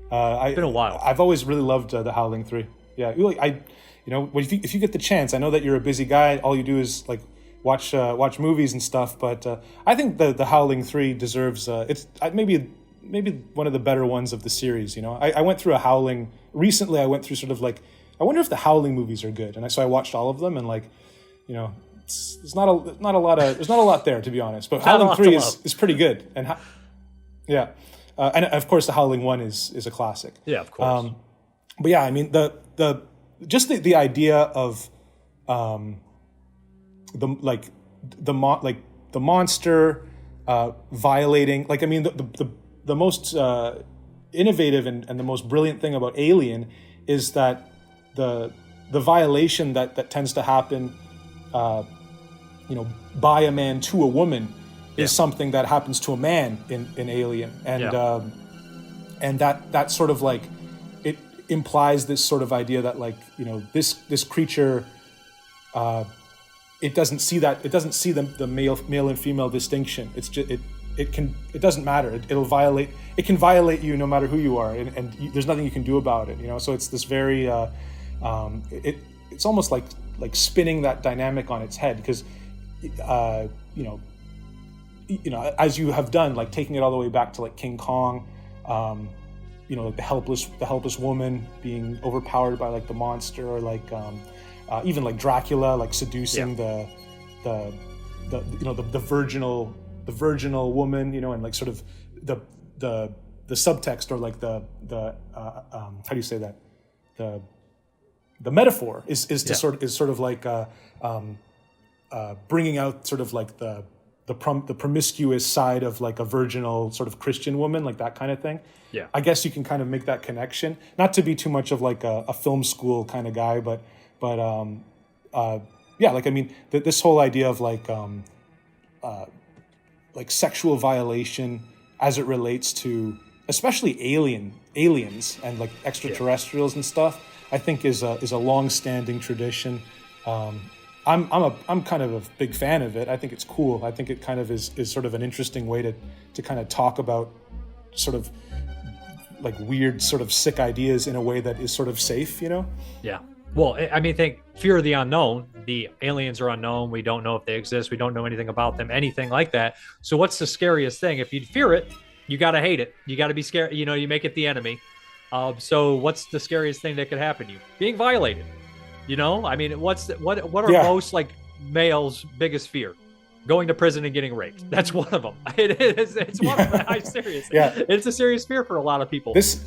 It's been a while. I've always really loved The Howling 3. Yeah. If you get the chance, I know that you're a busy guy, all you do is like watch movies and stuff, but I think the Howling 3 deserves it's maybe one of the better ones of the series. I went through a Howling recently. I went through sort of like, I wonder if the Howling movies are good, and so I watched all of them, and like, there's not a lot there, to be honest. But Howling 3 is pretty good, and and of course the Howling 1 is a classic. Yeah, of course. But yeah, I mean the idea of the monster violating, like, I mean, the most innovative and the most brilliant thing about Alien is that the violation that tends to happen, by a man to a woman is something that happens to a man in Alien, and that sort of like, it implies this sort of idea that like, this creature, it doesn't see the male and female distinction. It's just it doesn't matter. It can violate you no matter who you are, and there's nothing you can do about it. So it's this very it's almost like spinning that dynamic on its head, because as you have done, like taking it all the way back to like King Kong, like the helpless woman being overpowered by like the monster, or like even like Dracula, like seducing the virginal woman, and like sort of the subtext, or like the how do you say that, the metaphor is sort of like bringing out sort of like the the promiscuous side of like a virginal sort of Christian woman, like that kind of thing. Yeah. I guess you can kind of make that connection. Not to be too much of like a film school kind of guy, but yeah, like I mean, this whole idea of like sexual violation as it relates to especially aliens and like extraterrestrials and stuff, I think is a long-standing tradition. I'm kind of a big fan of it. I think it's cool. I think it kind of is sort of an interesting way to kind of talk about sort of like weird sort of sick ideas in a way that is sort of safe, you know? Yeah. Well, I mean, think fear of the unknown. The aliens are unknown. We don't know if they exist. We don't know anything about them, anything like that. So what's the scariest thing? If you fear it, you got to hate it. You got to be scared. You know, you make it the enemy. So what's the scariest thing that could happen to you? Being violated. You know, I mean, what are most like males' biggest fear? Going to prison and getting raped. That's one of them. It's one of them. I'm serious. Yeah. It's a serious fear for a lot of people. This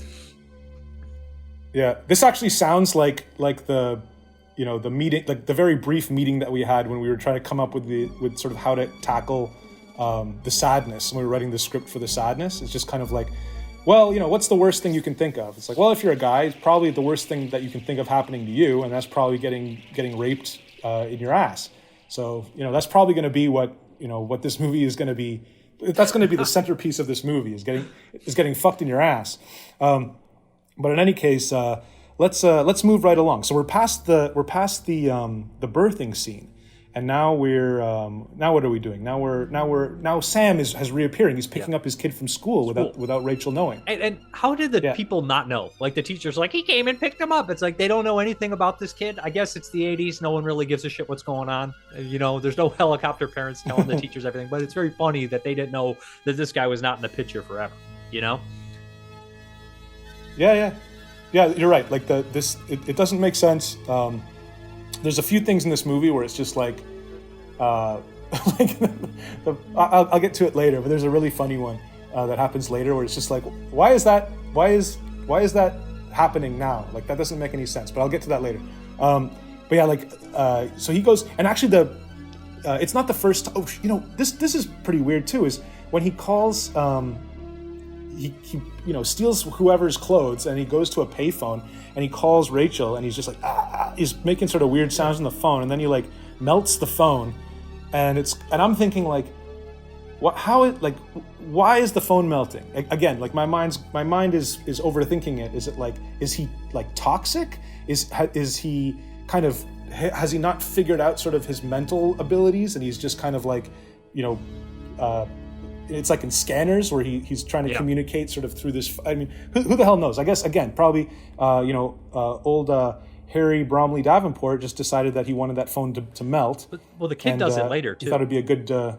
actually sounds like the, you know, the meeting, like the very brief meeting that we had when we were trying to come up with sort of how to tackle the sadness. When we were writing the script for the sadness, it's just kind of like, well, you know, what's the worst thing you can think of? It's like, well, if you're a guy, it's probably the worst thing that you can think of happening to you, and that's probably getting raped in your ass. So, you know, that's probably going to be what this movie is going to be. That's going to be the centerpiece of this movie is getting fucked in your ass. But in any case, let's move right along. So we're past the birthing scene, and now now what are we doing? Now Sam has reappearing. He's picking up his kid from school without Rachel knowing. And how did the people not know? Like the teacher's like, he came and picked him up. It's like they don't know anything about this kid. I guess it's the 80s. No one really gives a shit what's going on. You know, there's no helicopter parents telling the teachers everything. But it's very funny that they didn't know that this guy was not in the picture forever. You know? Yeah, you're right. Like it doesn't make sense. There's a few things in this movie where it's just like, I'll get to it later. But there's a really funny one that happens later where it's just like, why is that happening now? Like that doesn't make any sense. But I'll get to that later. But yeah, like so he goes, and actually it's not the first. Oh, you know, this is pretty weird too. Is when he calls. He you know, steals whoever's clothes and he goes to a payphone and he calls Rachel and he's just like he's making sort of weird sounds on the phone, and then he like melts the phone, and I'm thinking like, why is the phone melting? Again, like my mind is overthinking it. Is it like, is he like toxic? Is he kind of, has he not figured out sort of his mental abilities and he's just kind of like, you know, it's like in Scanners where he's trying to communicate sort of through this. I mean, who the hell knows? I guess, again, probably, old Harry Bromley Davenport just decided that he wanted that phone to melt. Well, the kid does it later, too. He thought it'd be a good...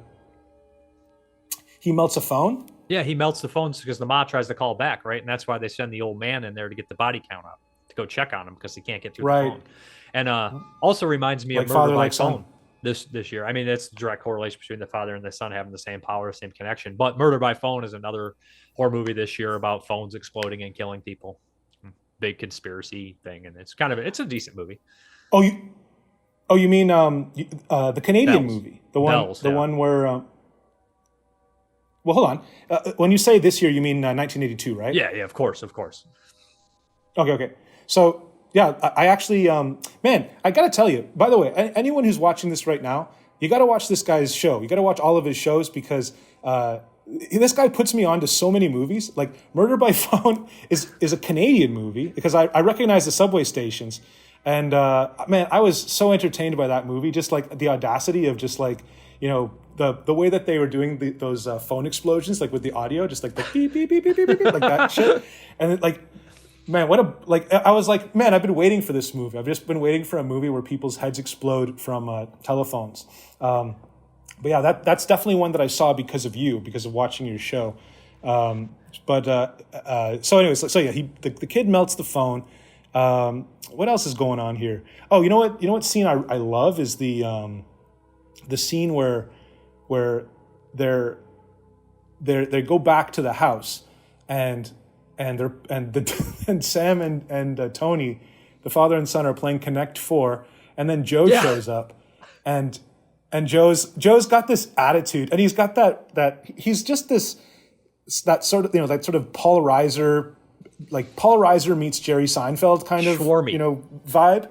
he melts a phone? Yeah, he melts the phones because the ma tries to call back, right? And that's why they send the old man in there to get the body count up, to go check on him because he can't get through the phone. And also reminds me of Murder by Phone. This year. I mean, it's a direct correlation between the father and the son having the same power, same connection. But Murder by Phone is another horror movie this year about phones exploding and killing people. Big conspiracy thing, and it's a decent movie. Oh, you mean the Canadian movie, the one where. Well, hold on. When you say this year, you mean 1982, right? Yeah, of course. Okay. So. Yeah, I actually, man, I got to tell you, by the way, anyone who's watching this right now, you got to watch this guy's show. You got to watch all of his shows because this guy puts me on to so many movies. Like Murder by Phone is a Canadian movie because I recognize the subway stations. And man, I was so entertained by that movie. Just like the audacity of just like, you know, the way that they were doing those phone explosions, like with the audio, just like the beep, beep, beep, beep, beep, beep, like that shit. And it, like, man, I was like, man, I've been waiting for this movie. I've just been waiting for a movie where people's heads explode from telephones. But yeah, that's definitely one that I saw because of watching your show. So anyways, so yeah, the kid melts the phone. What else is going on here? Oh, you know what scene I love is the scene where they go back to the house and Sam and Tony, the father and son, are playing Connect 4, and then Joe shows up, and And Joe's got this attitude, and he's got that he's just that sort of, that sort of Paul Reiser, like Paul Reiser meets Jerry Seinfeld kind of, vibe.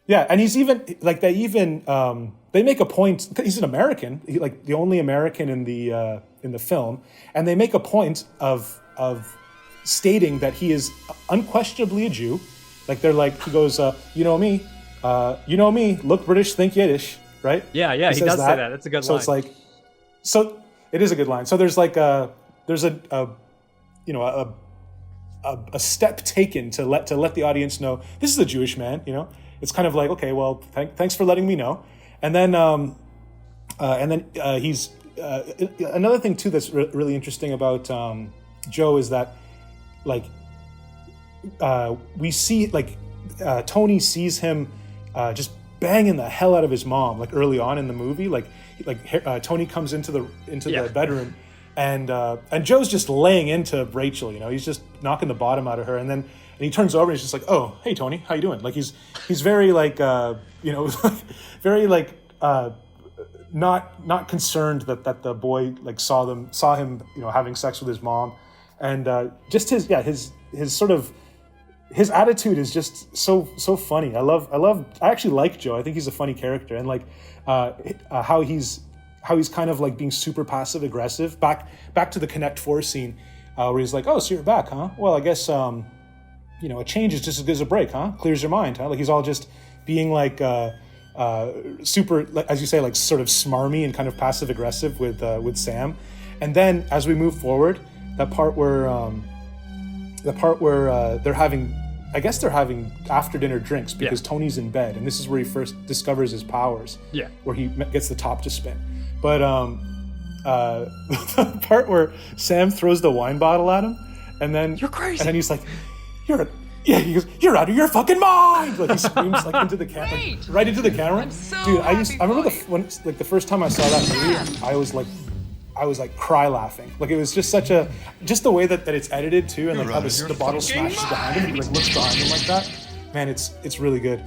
Yeah, and he's even like they make a point. He's an American, like the only American in the film, and they make a point of stating that he is unquestionably a Jew. Like they're like, he goes, you know me, look British, think Yiddish, right? Yeah, he does say that. That's a good line. So it's like, so it is a good line. So there's like a step taken to let the audience know this is a Jewish man. It's kind of like, okay, well, thanks for letting me know. And then he's another thing too that's really interesting about Joe is that like we see like Tony sees him just banging the hell out of his mom like early on in the movie. Like Tony comes into the bedroom. And Joe's just laying into Rachel, he's just knocking the bottom out of her, and he turns over and he's just like, "Oh, hey Tony, how you doing?" Like he's very like very like not concerned that the boy like saw him having sex with his mom, and just his sort of his attitude is just so funny. I actually like Joe. I think he's a funny character, and like how he's kind of like being super passive aggressive. Back to the Connect 4 scene where he's like, "Oh, so you're back, huh? Well, I guess a change is just as good as a break, huh? Clears your mind, huh?" Like he's all just being like super, like, as you say, like sort of smarmy and kind of passive aggressive with Sam. And then as we move forward, that part where they're having after dinner drinks because Tony's in bed, and this is where he first discovers his powers. Yeah, where he gets the top to spin. But the part where Sam throws the wine bottle at him, and then you're crazy, and then he's like, he goes, "You're out of your fucking mind!" Like he screams like into the camera, like, right into the camera. So dude, I remember the first time I saw that movie, I was like cry laughing. Like it was just just the way that it's edited too, and like how the bottle smashes behind him, and he like looks behind him like that. Man, it's really good.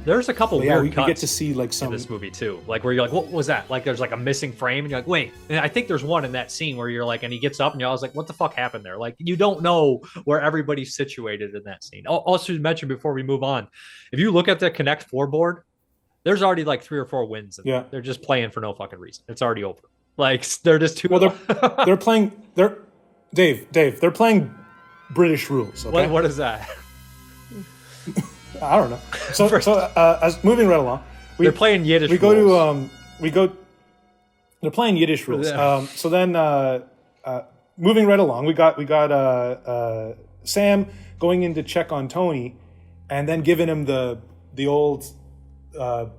There's a couple weird cuts we get to see like some in this movie too, like where you're like, what was that? Like there's like a missing frame, and you're like, wait. And I think there's one in that scene where you're like, and he gets up, and you're always like, what the fuck happened there? Like you don't know where everybody's situated in that scene. Also, to mention before we move on, if you look at the Connect 4 board, there's already like 3 or 4 wins. Yeah, they're just playing for no fucking reason. It's already over. Like they're just too. Well, they're playing. Dave. They're playing British rules. Okay? What is that? I don't know. So as moving right along, they're playing Yiddish. They're playing Yiddish rules. So then, moving right along, we got Sam going in to check on Tony, and then giving him the old the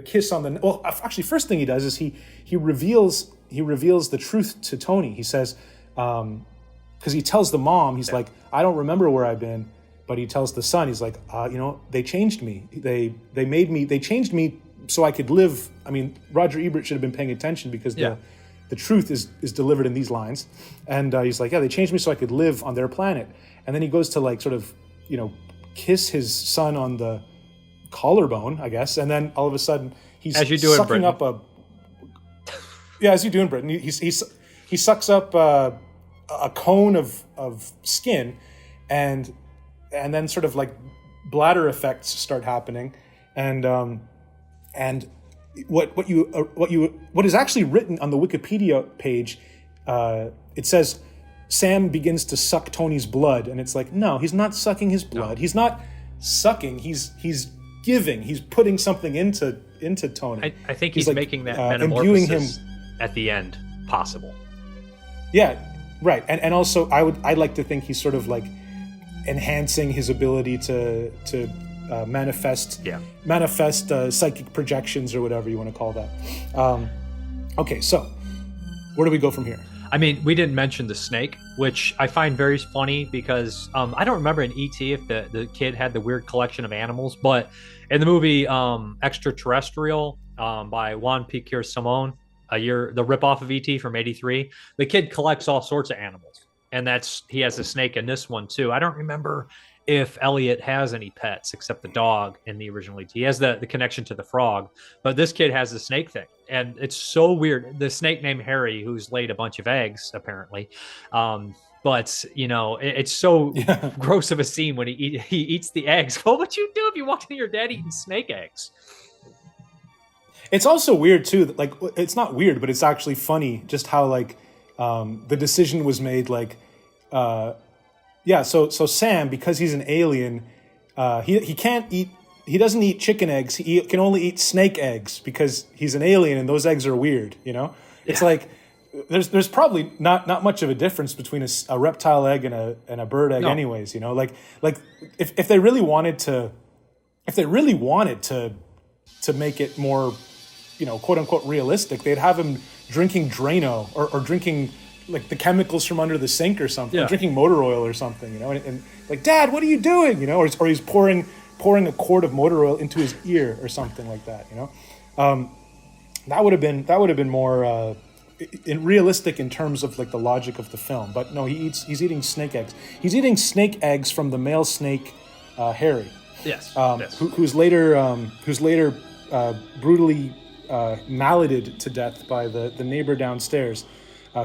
kiss on the. Well, actually, first thing he does is he reveals the truth to Tony. He says, because he tells the mom, he's like, "I don't remember where I've been." But he tells the son, he's like, they changed me. They changed me so I could live. I mean, Roger Ebert should have been paying attention because the truth is delivered in these lines. And he's like, they changed me so I could live on their planet. And then he goes to like sort of, kiss his son on the collarbone, I guess. And then all of a sudden he's sucking up as you do in Britain. He sucks up a cone of skin, and then sort of like bladder effects start happening, and what is actually written on the Wikipedia page, it says Sam begins to suck Tony's blood, and it's like, no, he's not sucking his blood. No. He's not sucking. He's giving. He's putting something into Tony. I think he's like, making that metamorphosis at the end possible. Yeah, right. And also I'd like to think he's sort of like enhancing his ability to manifest psychic projections or whatever you want to call that. Okay, so where do we go from here? I mean, we didn't mention the snake, which I find very funny because I don't remember in E.T. if the kid had the weird collection of animals, but in the movie Extraterrestrial by Juan Piquer Simon, the ripoff of E.T. from '83, the kid collects all sorts of animals. And he has a snake in this one too. I don't remember if Elliot has any pets except the dog in the original ET. He has the connection to the frog, but this kid has the snake thing. And it's so weird. The snake named Harry, who's laid a bunch of eggs, apparently. But, it's so gross of a scene when he eats the eggs. What would you do if you walked into your dad eating snake eggs? It's also weird, too. Like, it's not weird, but it's actually funny just how, like, the decision was made, like, so Sam, because he's an alien, he can't eat, he doesn't eat chicken eggs, he can only eat snake eggs because he's an alien and those eggs are weird, It's like, there's probably not much of a difference between a reptile egg and a bird egg anyways, Like if they really wanted to make it more, quote unquote realistic, they'd have him drinking Drano or drinking like the chemicals from under the sink or something, drinking motor oil or something, and like, Dad, what are you doing? Or he's pouring a quart of motor oil into his ear or something like that, That would have been more realistic in terms of like the logic of the film. But no, he's eating snake eggs. He's eating snake eggs from the male snake, Harry. Yes. Who's later brutally malleted to death by the neighbor downstairs,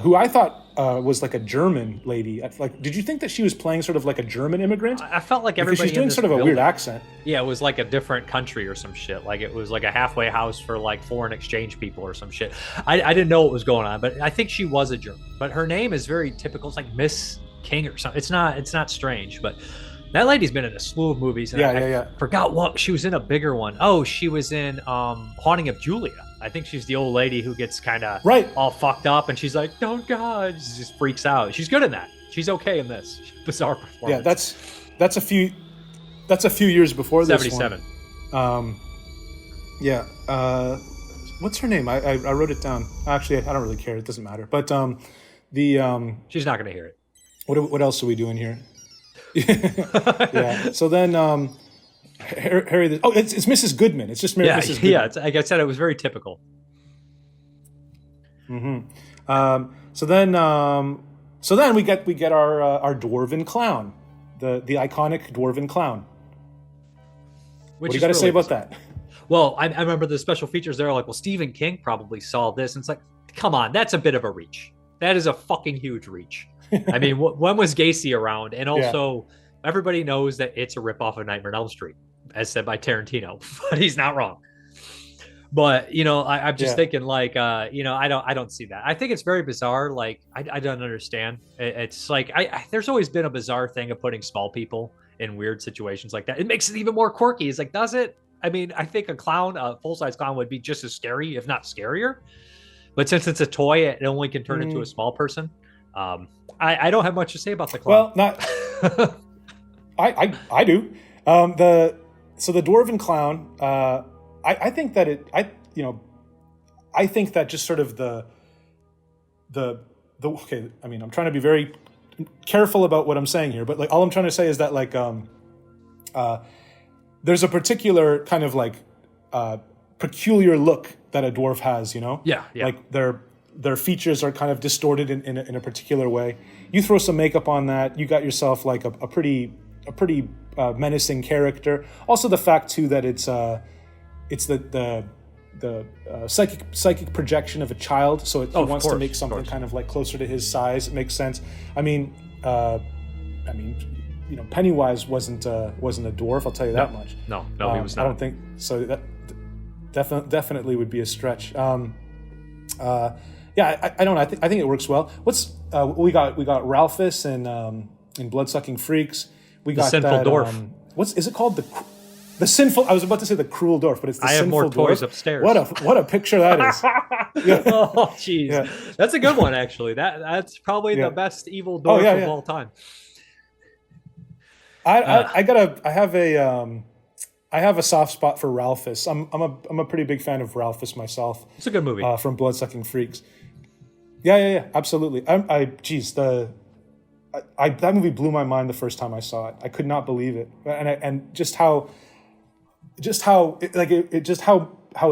who I thought was like a German lady. Like, did you think that she was playing sort of like a German immigrant? I felt like everybody, because she's doing sort of a weird accent. Yeah, it was like a different country or some shit. Like it was like a halfway house for like foreign exchange people or some shit. I didn't know what was going on, but I think she was a German. But her name is very typical. It's like Miss King or something. It's not strange, but that lady's been in a slew of movies. And I forgot what she was in. A bigger one. Oh, she was in Haunting of Julia. I think she's the old lady who gets kind of all fucked up, and she's like, "Oh God!" She just freaks out. She's good in that. She's okay in this bizarre performance. Yeah, that's a few years before this 77. one. What's her name? I wrote it down. Actually, I don't really care. It doesn't matter. But she's not going to hear it. What else are we doing here? Yeah. So then, Harry. It's Mrs. Goodman. It's just Mrs. Goodman. Yeah. Like I said, it was very typical. Mm-hmm. So then we get our dwarven clown, the iconic dwarven clown. What do you got to say about that? Well, I remember the special features there. Like, well, Stephen King probably saw this, and it's like, come on, that's a bit of a reach. That is a fucking huge reach. I mean, when was Gacy around? And also, everybody knows that it's a ripoff of Nightmare on Elm Street, as said by Tarantino, but he's not wrong. But I'm just thinking, like, I don't see that. I think it's very bizarre. Like, I don't understand. It's like there's always been a bizarre thing of putting small people in weird situations like that. It makes it even more quirky. It's like, does it? I mean, I think a full-size clown would be just as scary, if not scarier. But since it's a toy, it only can turn into a small person. I don't have much to say about the clown. Well, not. I do. The dwarven clown. I think that I think that just sort of the okay. I mean, I'm trying to be very careful about what I'm saying here, but like all I'm trying to say is that like there's a particular kind of like peculiar look that a dwarf has, Yeah. Like their features are kind of distorted in a particular way. You throw some makeup on that, you got yourself like a pretty menacing character. Also, the fact too that it's the psychic projection of a child, so he wants to make something kind of like closer to his size. It makes sense. I mean, Pennywise wasn't a dwarf. I'll tell you that much. No, he was not. I don't think so. That definitely would be a stretch. I don't know. I think it works well. We got Ralphus in Bloodsucking Freaks. We got the Sinful Dwarf. Is it called the Sinful? I was about to say the Cruel Dwarf, but it's the Sinful Dwarf. I have more toys upstairs. What a picture that is. Oh, jeez. Yeah. That's a good one, actually. That's probably the best evil dwarf of all time. I have a soft spot for Ralphus. I'm a pretty big fan of Ralphus myself. It's a good movie. From Bloodsucking Freaks. Yeah, absolutely. That movie blew my mind the first time I saw it. I could not believe it, and just how it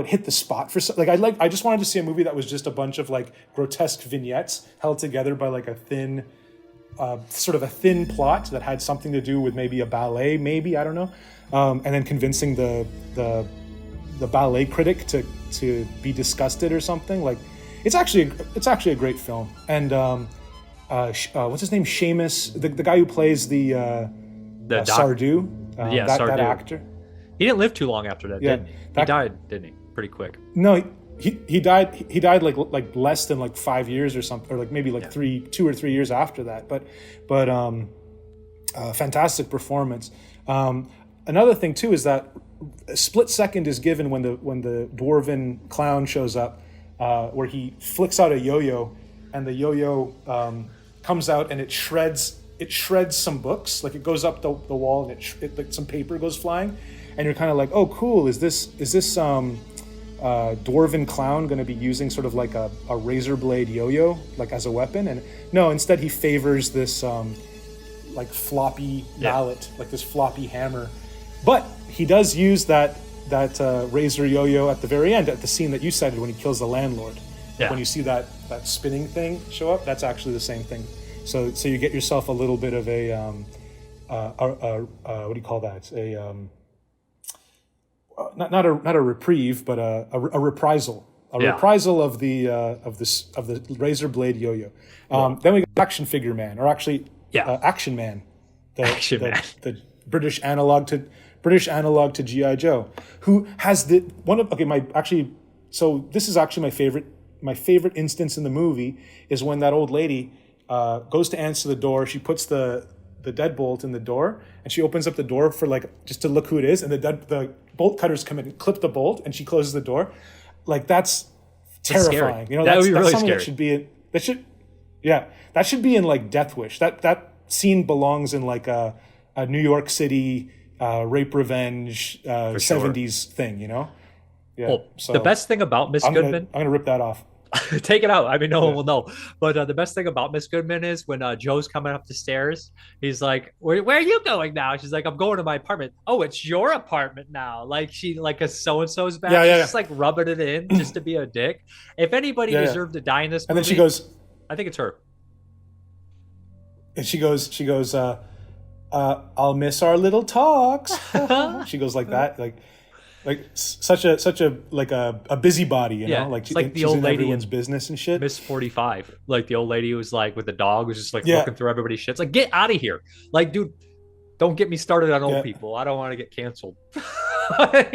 hit the spot for I just wanted to see a movie that was just a bunch of like grotesque vignettes held together by like a thin sort of a thin plot that had something to do with maybe a ballet, maybe, I don't know, and then convincing the ballet critic to be disgusted or something. Like, it's actually a great film. And what's his name? Seamus, the guy who plays the Sardou, that Sardou. actor. He didn't live too long after that, Yeah, didn't he? He died, didn't he? Pretty quick. No, he died like less than like 5 years or something, or like maybe like 2 or 3 years after that. But fantastic performance. Another thing too is that a split second is given when the dwarven clown shows up, where he flicks out a yo-yo, and the yo-yo comes out and it shreds some books. Like, it goes up the wall and it like some paper goes flying, and you're kind of like, oh cool, is this dwarven clown going to be using sort of like a razor blade yo-yo like as a weapon? And no, instead he favors this like floppy mallet, like this floppy hammer. But he does use that razor yo-yo at the very end, at the scene that you cited when he kills the landlord. Yeah. When you see that spinning thing show up, that's actually the same thing. So you get yourself a little bit of a what do you call that? Not a reprieve, but a reprisal. Reprisal of the razor blade yo-yo. Then we got Action Figure Man, or actually Action Man, the British analog to G.I. Joe, who has so this is actually my favorite instance in the movie is when that old lady goes to answer the door. She puts the deadbolt in the door, and she opens up the door for like just to look who it is, and the bolt cutters come in and clip the bolt, and she closes the door. Like, that's terrifying. You know, that would be that's really something scary. That should be in like Death Wish. That scene belongs in like a New York City rape revenge 70s thing, you know? Yeah. Well, so the best thing about Miss Goodman, I'm gonna rip that off. take it out. I mean, no one will know. But the best thing about Miss Goodman is when Joe's coming up the stairs, he's like, where are you going now? She's like, I'm going to my apartment. Oh, it's your apartment now. Like, she, like a so-and-so's back. She's just like rubbing it in just to be a dick. If anybody deserved to die in this movie, and then she goes, I think it's her. And she goes, I'll miss our little talks. She goes like that, like such a like a busybody, you know, like, it's like the she's old in lady everyone's in business and shit. Miss 45, like the old lady who was like with the dog, was just like looking through everybody's shit. It's like, get out of here. Like, dude, don't get me started on old people. I don't want to get canceled. But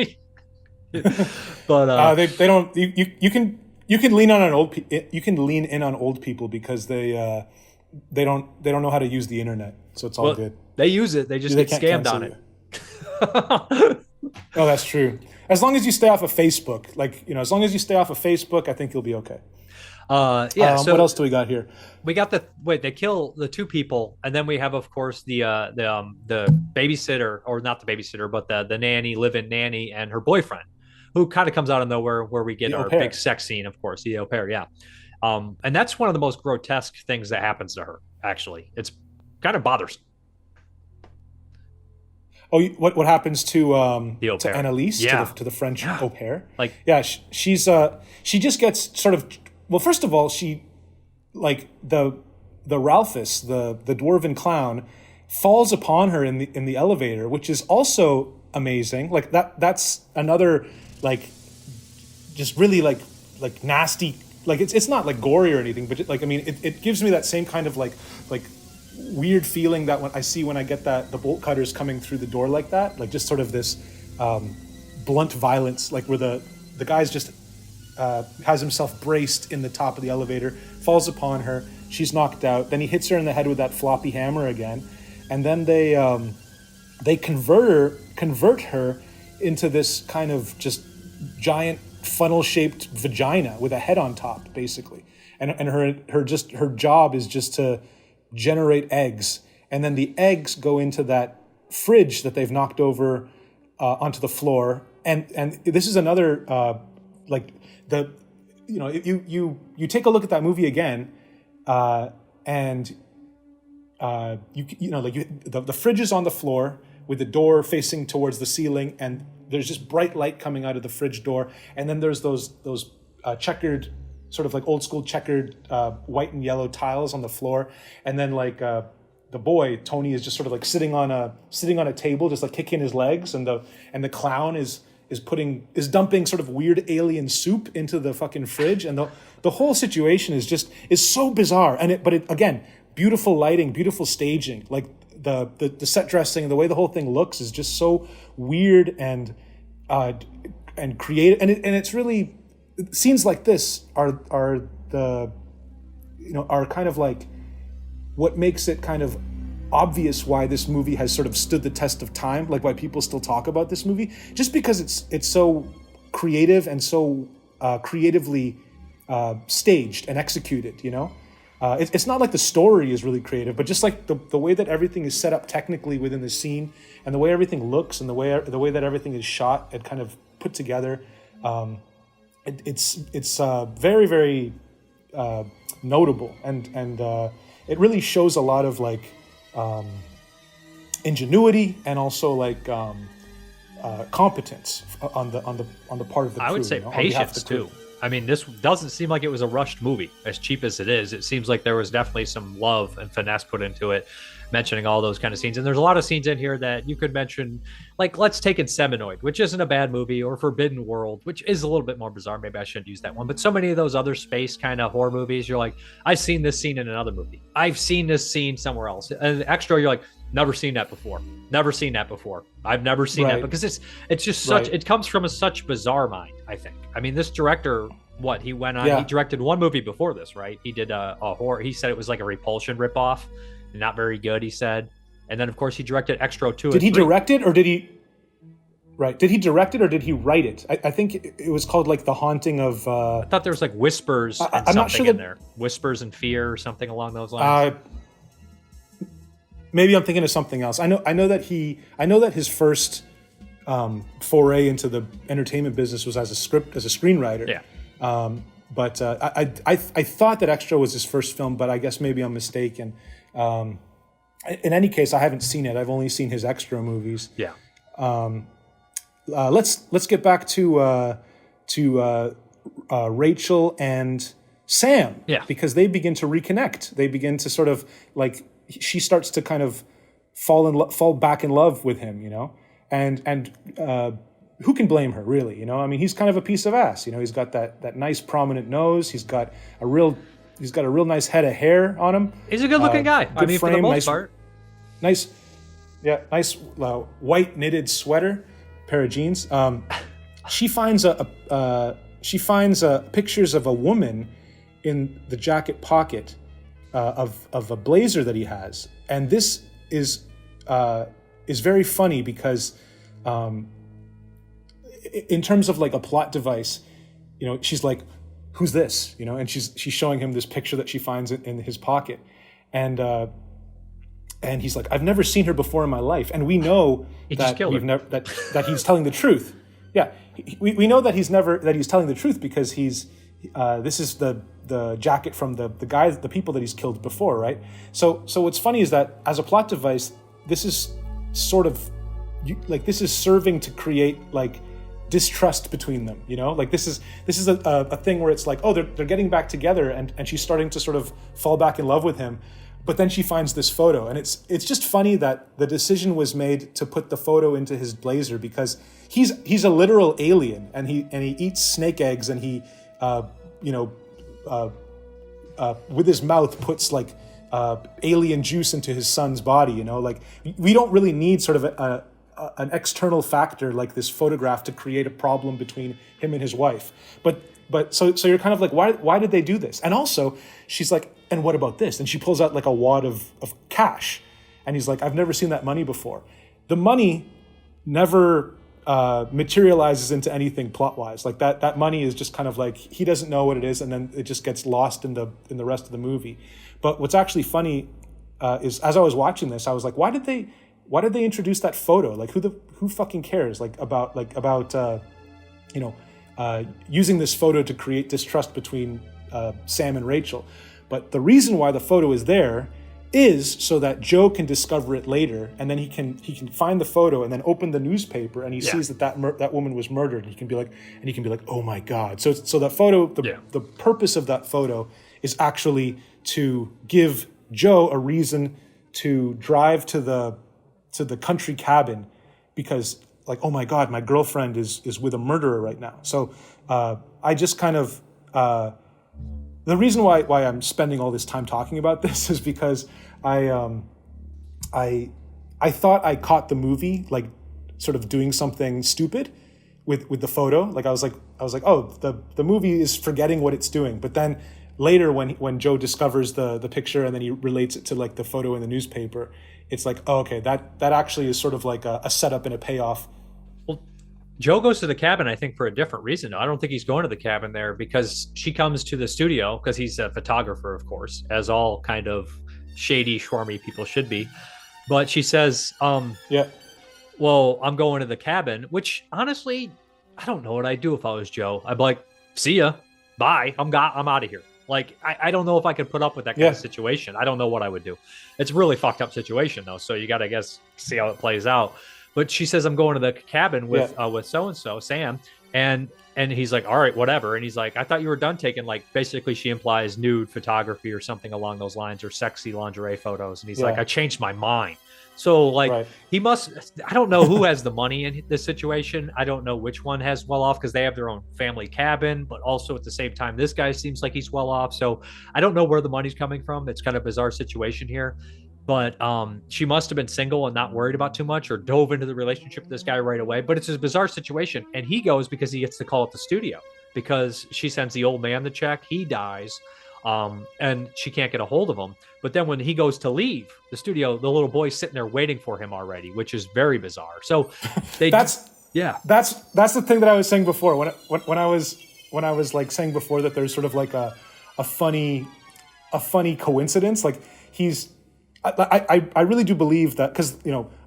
they don't. You can lean on you can lean in on old people because they don't know how to use the internet, so it's all good. They use it. They just get scammed on it. Oh, that's true. As long as you stay off of Facebook, as long as you stay off of Facebook, I think you'll be okay. So what else do we got here? We got they kill the two people, and then we have, of course, the babysitter, or not the babysitter, but the nanny, live-in nanny, and her boyfriend, who kind of comes out of nowhere, where we get our big sex scene, of course, the au pair, and that's one of the most grotesque things that happens to her. Actually, it's kind of bothersome. Oh, what happens to Annalise, to the French au pair? Like, she just gets sort of, well, first of all, she, like, the Ralphus, the dwarven clown, falls upon her in the elevator, which is also amazing. Like, that's another, like, just really like nasty, like, it's not like gory or anything, but it gives me that same kind of like weird feeling that when I get the bolt cutters coming through the door like that, like just sort of this blunt violence, like where the guy's just has himself braced in the top of the elevator, falls upon her, she's knocked out, then he hits her in the head with that floppy hammer again, and then they convert her into this kind of just giant funnel-shaped vagina with a head on top, basically, and her job is just to generate eggs, and then the eggs go into that fridge that they've knocked over onto the floor, and this is another you take a look at that movie again, and the fridge is on the floor with the door facing towards the ceiling, and there's just bright light coming out of the fridge door, and then there's those checkered sort of like old school checkered white and yellow tiles on the floor, and then like the boy Tony is just sort of like sitting on a table, just like kicking his legs, and the clown is dumping sort of weird alien soup into the fucking fridge, and the whole situation is so bizarre. But again, beautiful lighting, beautiful staging, like the set dressing, the way the whole thing looks is just so weird and creative, and it's really, scenes like this are kind of like what makes it kind of obvious why this movie has sort of stood the test of time, like why people still talk about this movie, just because it's so creative and so creatively staged and executed, you know? It's not like the story is really creative, but just like the way that everything is set up technically within the scene, and the way everything looks, and the way that everything is shot and kind of put together, it's very, very notable, and it really shows a lot of like ingenuity and also like competence on the part of the crew. I would say patience too. I mean, this doesn't seem like it was a rushed movie, as cheap as it is. It seems like there was definitely some love and finesse put into it, mentioning all those kind of scenes. And there's a lot of scenes in here that you could mention, like let's take Inseminoid, which isn't a bad movie, or Forbidden World, which is a little bit more bizarre. Maybe I shouldn't use that one. But so many of those other space kind of horror movies, you're like, I've seen this scene in another movie. I've seen this scene somewhere else. And Xtro, you're like, never seen that before. Never seen that before. I've never seen that, because it's just such, it comes from such bizarre mind, I think. I mean, this director, he went on, he directed one movie before this, right? He did a horror, he said it was like a Repulsion ripoff, not very good, he said. And then of course he directed Xtro 2. Did he direct it, or did he? Right. Did he direct it, or did he write it? I think it was called like The Haunting of. I thought there was like Whispers and I'm not something sure in there. Whispers and Fear or something along those lines. Maybe I'm thinking of something else. I know that his first foray into the entertainment business was as a screenwriter. Yeah. But I thought that Xtro was his first film, but I guess maybe I'm mistaken. In any case, I haven't seen it. I've only seen his Xtro movies. Yeah. Let's get back to Rachel and Sam. Yeah. Because they begin to reconnect. They begin to sort of like, she starts to kind of fall back in love with him, you know, and who can blame her, really? You know, I mean, he's kind of a piece of ass. You know, he's got that nice prominent nose. He's got a real nice head of hair on him. He's a good-looking guy. Good I mean, frame, for the most part. Nice white knitted sweater, pair of jeans. She finds pictures of a woman in the jacket pocket of a blazer that he has, and this is very funny because in terms of like a plot device, you know, she's like, who's this? You know, and she's showing him this picture that she finds in his pocket, and he's like, I've never seen her before in my life, and we know that he's telling the truth. Yeah, we know that he's telling the truth because this is the jacket from the people that he's killed before, right? So what's funny is that as a plot device, this is sort of like, this is serving to create like distrust between them, you know, like this is a thing where it's like, oh, they're getting back together, and she's starting to sort of fall back in love with him, but then she finds this photo, and it's just funny that the decision was made to put the photo into his blazer because he's a literal alien, and he eats snake eggs, and he with his mouth puts like alien juice into his son's body, you know, like we don't really need sort of an external factor like this photograph to create a problem between him and his wife. But so you're kind of like, why did they do this? And also she's like, and what about this? And she pulls out like a wad of cash, and he's like, I've never seen that money before. The money never materializes into anything plot-wise. Like that money is just kind of like, he doesn't know what it is, and then it just gets lost in the rest of the movie. But what's actually funny is, as I was watching this, I was like, why did they introduce that photo? Like, who fucking cares? About using this photo to create distrust between Sam and Rachel. But the reason why the photo is there is so that Joe can discover it later, and then he can find the photo and then open the newspaper, and he sees that woman was murdered, and he can be like, oh my God. So that photo, the purpose of that photo is actually to give Joe a reason to drive to the country cabin, because like, oh my God, my girlfriend is with a murderer right now. So I just kind of the reason why I'm spending all this time talking about this is because I thought I caught the movie like sort of doing something stupid with the photo. Like I was like, oh, the movie is forgetting what it's doing. But then later when Joe discovers the picture and then he relates it to like the photo in the newspaper, it's like, oh, okay, that actually is sort of like a setup and a payoff. Well, Joe goes to the cabin, I think, for a different reason. I don't think he's going to the cabin there because she comes to the studio because he's a photographer, of course, as all kind of shady, schwarmy people should be. But she says, well, I'm going to the cabin, which honestly, I don't know what I'd do if I was Joe. I'd be like, see ya, bye, I'm out of here. Like, I don't know if I could put up with that kind of situation. I don't know what I would do. It's a really fucked up situation, though, so you got to, I guess, see how it plays out. But she says, I'm going to the cabin with so-and-so, Sam. And he's like, all right, whatever. And he's like, I thought you were done taking, like, basically she implies nude photography or something along those lines, or sexy lingerie photos. And he's like, I changed my mind. So, like, he must, I don't know who has the money in this situation. I don't know which one has well off because they have their own family cabin. But also at the same time, this guy seems like he's well off. So I don't know where the money's coming from. It's kind of a bizarre situation here. But she must have been single and not worried about too much, or dove into the relationship with this guy right away. But it's a bizarre situation. And he goes because he gets the call at the studio because she sends the old man the check. He dies and she can't get a hold of him. But then when he goes to leave the studio, the little boy's sitting there waiting for him already, which is very bizarre. So that's the thing that I was saying before. When I was like saying before that there's sort of like a funny coincidence. Like I really do believe that, because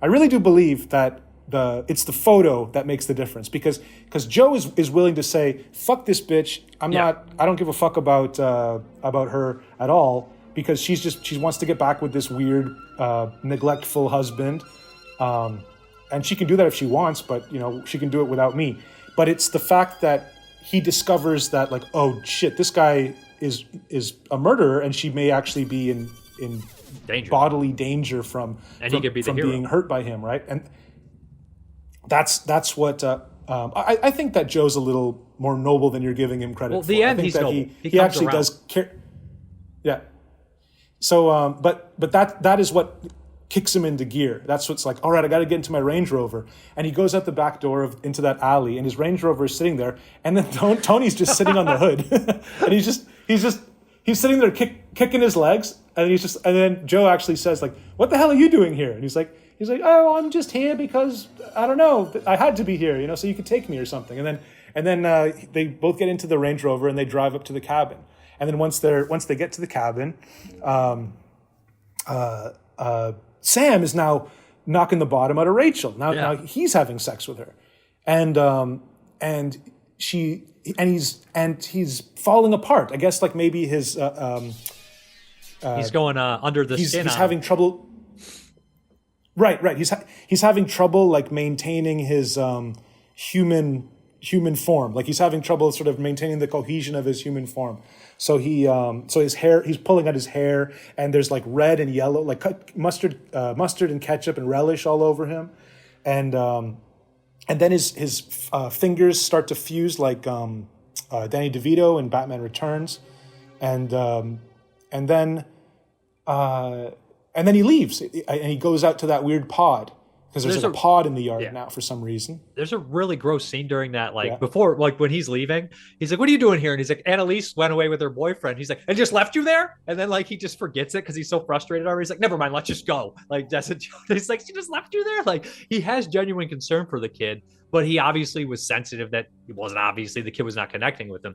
I really do believe that it's the photo that makes the difference, because Joe is willing to say, fuck this bitch, I don't give a fuck about her at all, because she wants to get back with this weird neglectful husband, and she can do that if she wants, but she can do it without me. But it's the fact that he discovers that, like, oh shit, this guy is a murderer, and she may actually be in danger. Bodily danger from being hurt by him, right? And that's what I think that Joe's a little more noble than you're giving him credit for. The end, I think he's that noble. He actually does care. Yeah. So, but that is what kicks him into gear. That's what's like, all right, I got to get into my Range Rover, and he goes out the back door into that alley, and his Range Rover is sitting there, and then Tony's just sitting on the hood, and he's sitting there kicking his legs, and then Joe actually says, like, what the hell are you doing here? And he's like, oh, I'm just here because I don't know, I had to be here, so you could take me or something. And then they both get into the Range Rover and they drive up to the cabin. And then once they get to the cabin, Sam is now knocking the bottom out of Rachel. Now he's having sex with her, and he's falling apart. I guess like maybe his he's going under the skin. He's having trouble. Right. He's having trouble like maintaining his human form. Like he's having trouble sort of maintaining the cohesion of his human form. So his hair, he's pulling out his hair, and there's like red and yellow, like mustard and ketchup and relish all over him, and then his fingers start to fuse like Danny DeVito in Batman Returns, and then he leaves and he goes out to that weird pod. Because there's like a pod in the yard now for some reason. There's a really gross scene during that, before, like when he's leaving, he's like, what are you doing here? And he's like, Annalise went away with her boyfriend. He's like, and just left you there? And then like he just forgets it because he's so frustrated already. He's like, never mind, let's just go. Like that's he's like, she just left you there? Like he has genuine concern for the kid, but he obviously was sensitive that it wasn't obviously the kid was not connecting with him.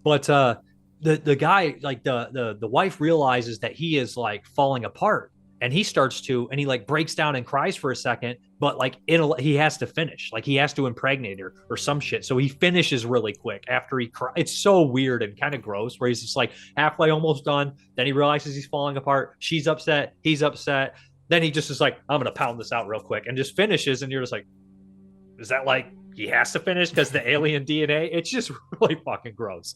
But the guy, like the wife realizes that he is like falling apart. and he starts to, and he like breaks down and cries for a second, but like he has to finish, like he has to impregnate her or some shit. So he finishes really quick after he cries. It's so weird and kind of gross where he's just like halfway almost done. Then he realizes he's falling apart. She's upset. He's upset. Then he just is like, I'm going to pound this out real quick and just finishes. And you're just like, is that like he has to finish because the alien DNA? It's just really fucking gross.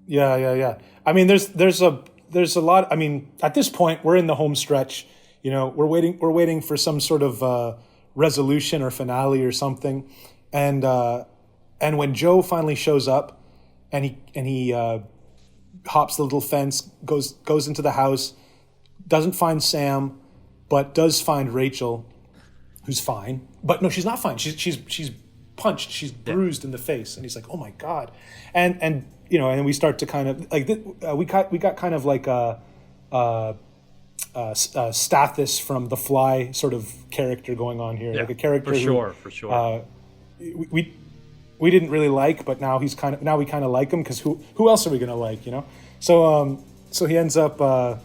Yeah. I mean, there's a lot. I mean, at this point, we're in the home stretch. You know, we're waiting for some sort of resolution or finale or something. And when Joe finally shows up, and he hops the little fence, goes into the house, doesn't find Sam, but does find Rachel, who's fine. But no, she's not fine. She's punched. She's bruised in the face, and he's like, "Oh my God!" And you know, and we start to kind of like we got kind of like a Stathis from The Fly sort of character going on here, like a character for sure. We didn't really like, but now we kind of like him because who else are we gonna like, you know? So he ends up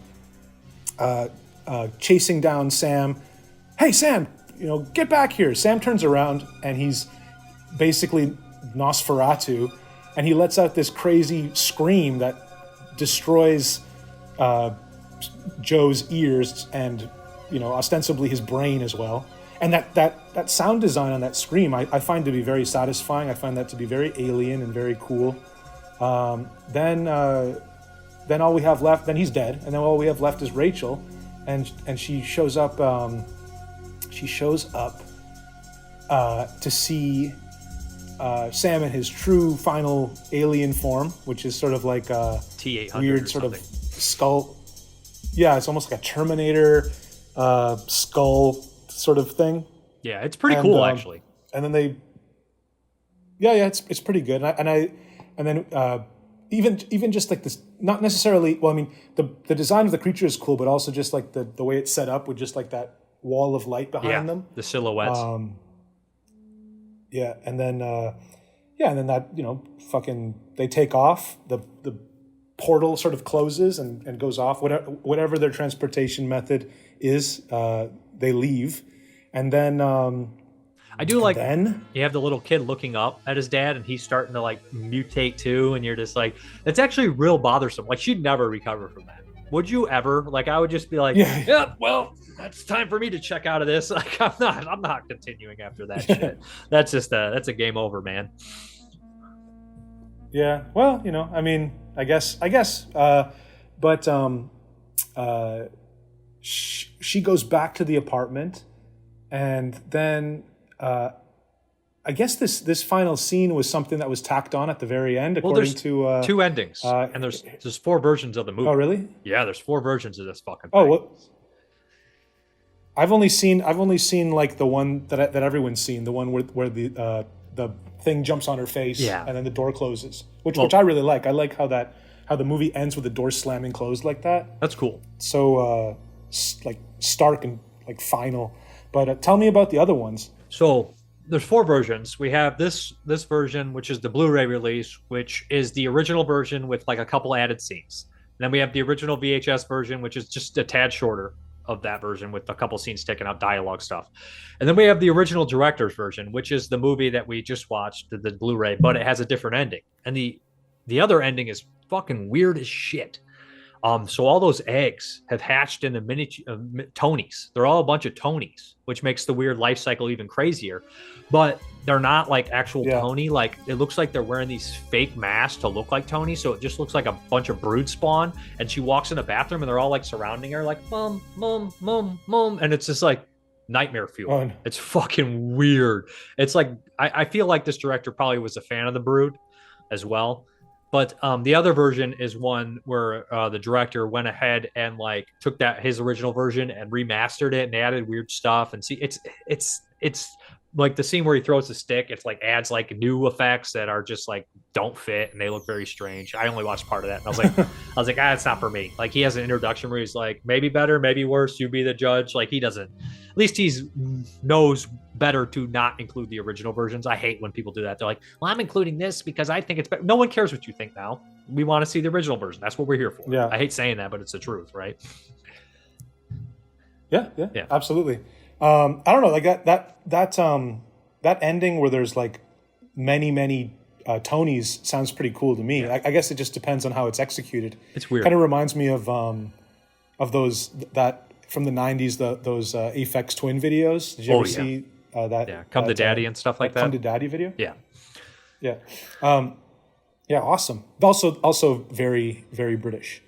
chasing down Sam. Hey Sam, you know, get back here. Sam turns around and he's basically Nosferatu, and he lets out this crazy scream that destroys Joe's ears and, you know, ostensibly his brain as well. And that sound design on that scream, I find to be very satisfying. I find that to be very alien and very cool. Then all we have left, then he's dead, and then all we have left is Rachel, and she shows up. She shows up to see Sam in his true final alien form, which is sort of like a T-800 weird sort of skull. Yeah, it's almost like a Terminator skull sort of thing. Yeah, it's pretty cool actually. And then it's pretty good. And then even just like this, not necessarily. Well, I mean, the design of the creature is cool, but also just like the way it's set up with just like that wall of light behind them, the silhouettes. And then that, you know, fucking they take off. The portal sort of closes and goes off. Whatever their transportation method is, they leave, and then I do like. Then you have the little kid looking up at his dad, and he's starting to like mutate too, and you're just like, it's actually real bothersome. Like she'd never recover from that. Would you ever? Like I would just be like, yeah, well, that's time for me to check out of this. Like I'm not continuing after that shit. That's just that's a game over, man. Yeah. Well, you know, I mean, I guess. But she goes back to the apartment, and then I guess this final scene was something that was tacked on at the very end, according to two endings, and there's 4 versions of the movie. Oh, really? Yeah, there's 4 versions of this fucking thing. Oh, well, I've only seen like the one that everyone's seen, the one where the thing jumps on her face, and then the door closes, which I really like. I like how the movie ends with the door slamming closed like that. That's cool. So like stark and like final. But tell me about the other ones. So there's 4 versions. We have this version, which is the Blu-ray release, which is the original version with like a couple added scenes. And then we have the original VHS version, which is just a tad shorter of that version with a couple scenes taken out, dialogue stuff. And then we have the original director's version, which is the movie that we just watched, the Blu-ray, but it has a different ending. And the other ending is fucking weird as shit. So all those eggs have hatched into mini Tonys. They're all a bunch of Tonys, which makes the weird life cycle even crazier. But they're not like actual Tony. Like it looks like they're wearing these fake masks to look like Tony. So it just looks like a bunch of brood spawn. And she walks in a bathroom and they're all like surrounding her, like mom, mom, mom, mom. And it's just like nightmare fuel. Oh. It's fucking weird. It's like I feel like this director probably was a fan of the brood as well. But the other version is one where the director went ahead and like took his original version and remastered it and added weird stuff. And see, it's like the scene where he throws the stick. It's like adds like new effects that are just like don't fit and they look very strange. I only watched part of that and I was like, it's not for me. Like he has an introduction where he's like, maybe better, maybe worse. You be the judge. Like he doesn't. At least he's knows better to not include the original versions. I hate when people do that. They're like, well, I'm including this because I think it's better. No one cares what you think now. We want to see the original version. That's what we're here for. Yeah. I hate saying that, but it's the truth, right? Yeah. Absolutely. I don't know, like that ending where there's like many Tonys sounds pretty cool to me. I guess it just depends on how it's executed. It's weird. Kind of reminds me of those that from the 90s, those Aphex Twin videos. Did you ever see that? Yeah, Come to Daddy and stuff like that. Come to Daddy video? Yeah. Yeah. Yeah, awesome. Also very, very British.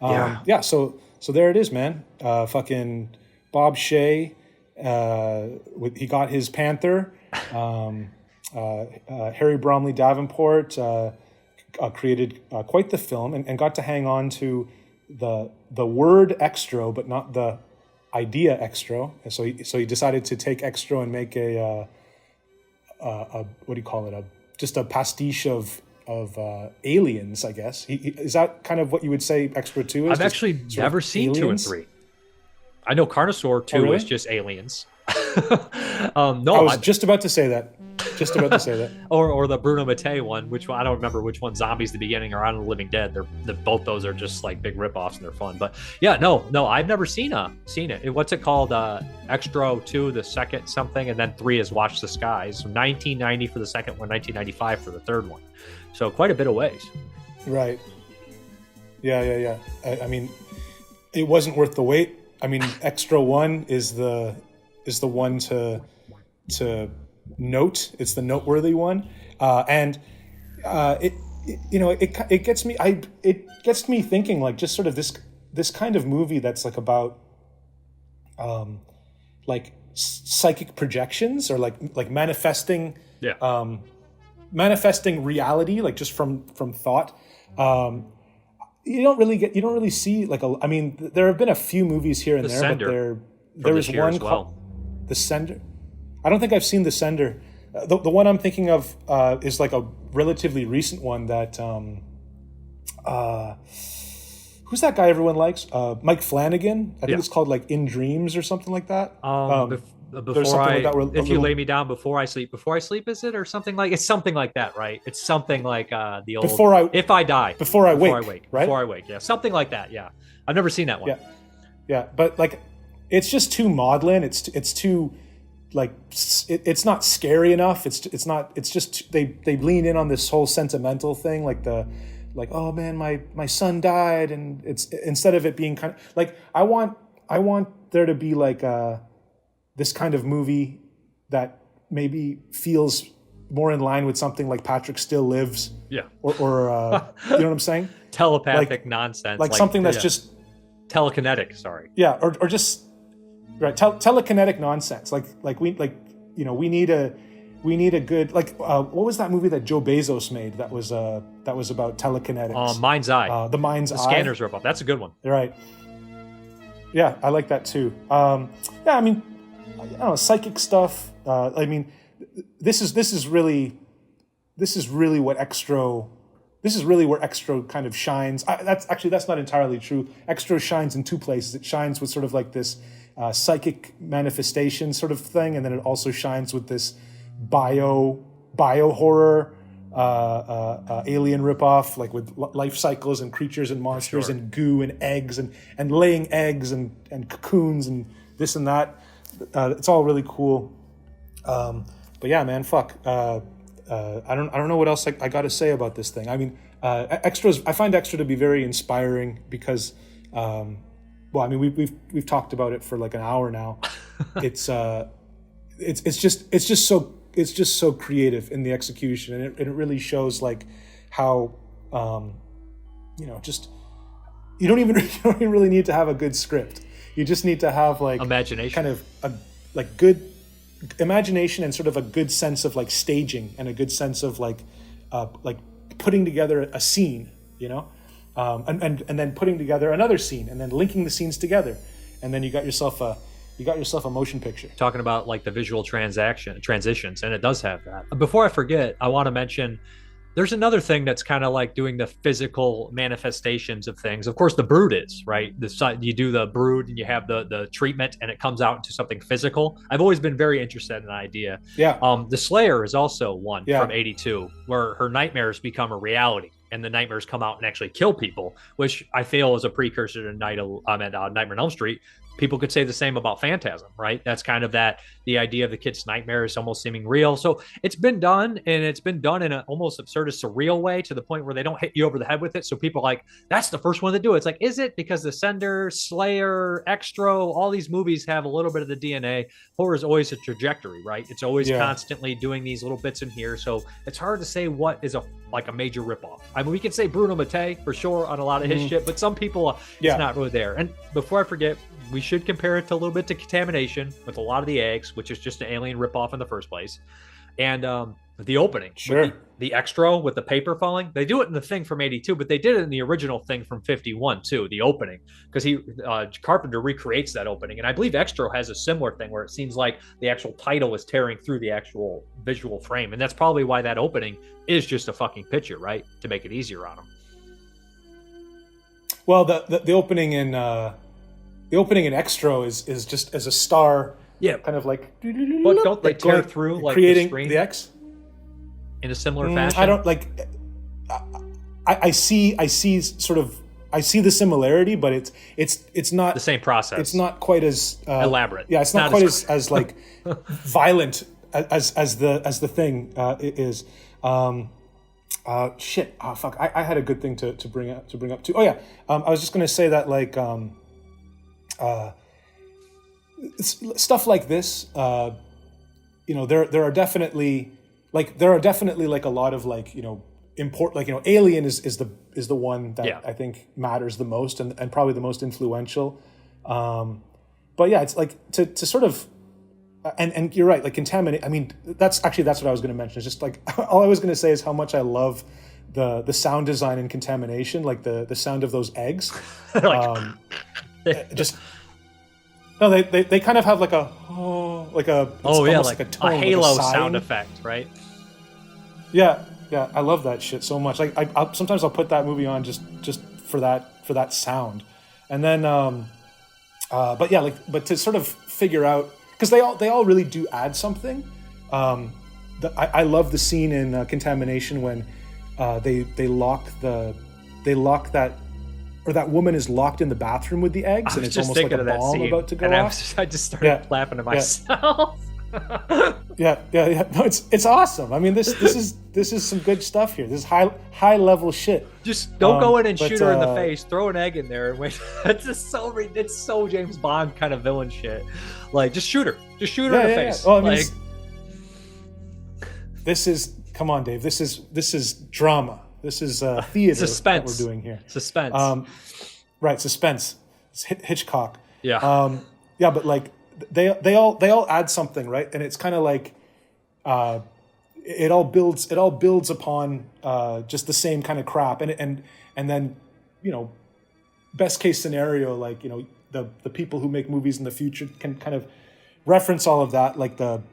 Yeah, so there it is, man. Fucking Bob Shea, he got his Panther. Harry Bromley Davenport created quite the film and got to hang on to the word Xtro, but not the idea Xtro. And so he decided to take Xtro and make a what do you call it? Just a pastiche of Aliens, I guess. Is that kind of what you would say Xtro 2 is? I've actually never seen Aliens? 2 and 3. I know Carnosaur 2 really? is just aliens. I was just about to say that. or the Bruno Mattei one, which one, I don't remember which one, Zombies the Beginning or On the Living Dead. They're both those are just like big ripoffs and they're fun. But yeah, no, I've never seen it. What's it called? Xtro 2, the second something, and then 3 is Watch the Skies. So 1990 for the second one, 1995 for the third one. So quite a bit of ways. Right. Yeah. I mean, it wasn't worth the wait. I mean, Xtro 1 is the one to note. It's the noteworthy one, and it gets me thinking, like, just sort of this kind of movie that's like about like psychic projections or like manifesting manifesting reality, like just from thought. You don't really see like I mean, there have been a few movies here and there, but there was one called The Sender. I don't think I've seen The Sender. The one I'm thinking of is like a relatively recent one that who's that guy everyone likes? Mike Flanagan. I think it's called like In Dreams or something like that. If you lay me down before I sleep, is it, or something like it's something like that, right? It's something like the old If I Die before I wake, right? Before I wake, yeah, something like that. Yeah, I've never seen that one. Yeah, but like it's just too maudlin. It's too like it's not scary enough. It's just they lean in on this whole sentimental thing, like oh man, my son died, and it's instead of it being kind of like I want there to be like this kind of movie that maybe feels more in line with something like Patrick Still Lives, or you know what I'm saying? Telepathic nonsense, like something that's just telekinetic. Sorry, or just. Right, telekinetic nonsense. We need a good what was that movie that Joe Bezos made that was about telekinetics? Mind's Eye. The Mind's Eye. Scanners ripoff. That's a good one. Right. Yeah, I like that too. I mean, I don't know, psychic stuff. I mean, this is really what Xtro. This is really where Xtro kind of shines. That's not entirely true. Xtro shines in two places. It shines with sort of like this psychic manifestation sort of thing, and then it also shines with this bio horror alien ripoff, like with life cycles and creatures and monsters and goo and eggs and laying eggs and cocoons and this and that. It's all really cool. But yeah, man, fuck. I don't know what else I got to say about this thing. I mean, I find Xtro to be very inspiring because, well, I mean, we've talked about it for like an hour now. It's just so creative in the execution, and it really shows like how, just you don't even really need to have a good script. You just need to have like imagination, kind of a good imagination and sort of a good sense of like staging and a good sense of like putting together a scene, and then putting together another scene and then linking the scenes together, and then you got yourself a motion picture. Talking about like the visual transitions, and it does have that. Before I forget, I want to mention there's another thing that's kind of like doing the physical manifestations of things. Of course, the brood is, right? You do the brood and you have the treatment and it comes out into something physical. I've always been very interested in the idea. Yeah. The Slayer is also one from 82 where her nightmares become a reality and the nightmares come out and actually kill people, which I feel is a precursor to Nightmare on Elm Street. people could say the same about Phantasm, right? That's kind of the idea of the kid's nightmare is almost seeming real. So it's been done, and it's been done in an almost absurdist, surreal way to the point where they don't hit you over the head with it. So people are like, that's the first one to do it. It's like, is it? Because The Sender, Slayer, Xtro, all these movies have a little bit of the DNA. Horror is always a trajectory, right? It's always constantly doing these little bits in here. So it's hard to say what is a major ripoff. I mean, we could say Bruno Mattei for sure on a lot of his shit, but some people, it's not really there. And before I forget, we should compare it to a little bit to Contamination with a lot of the eggs, which is just an Alien ripoff in the first place. And the opening, the Xtro with the paper falling, they do it in the Thing from 82, but they did it in the original Thing from 51 too, the opening, because Carpenter recreates that opening. And I believe Xtro has a similar thing where it seems like the actual title is tearing through the actual visual frame. And that's probably why that opening is just a fucking picture, right? To make it easier on them. Well, the opening in Xtro is just as a star, kind of like. But don't they tear through like creating the screen the X in a similar fashion? I don't like. I see the similarity, but it's not the same process. It's not quite as elaborate. Yeah, it's not quite as like violent as the Thing is. Shit. Oh fuck. I had a good thing to bring up too. Oh yeah. I was just gonna say that like stuff like this. There are definitely like a lot of like Alien is the one that I think matters the most and probably the most influential. But yeah, it's like to sort of. And you're right, like Contaminate. I mean, that's what I was going to mention. It's just like all I was going to say is how much I love the sound design in Contamination, like the sound of those eggs. Just no, they kind of have like a like a tone, a halo like a sound effect, right? Yeah, I love that shit so much. Like sometimes I'll put that movie on just for that sound, and then but to sort of figure out. Because they all really do add something. I love the scene in Contamination when they lock that, or that woman is locked in the bathroom with the eggs, and it's almost like a bomb about to go off. I just started laughing to myself. Yeah. No, it's awesome. I mean, this is some good stuff here. This is high level shit. Just don't go in and shoot her in the face. Throw an egg in there and wait. It's so James Bond kind of villain shit. Like, just shoot her. Just shoot her in the face. Well, I mean, this is come on, Dave. This is drama. This is theater. Suspense. That we're doing here. Suspense. Right, suspense. It's Hitchcock. Yeah. But like they all add something, right? And it's kind of like it all builds upon just the same kind of crap, and then best case scenario, like the people who make movies in the future can kind of reference all of that, like the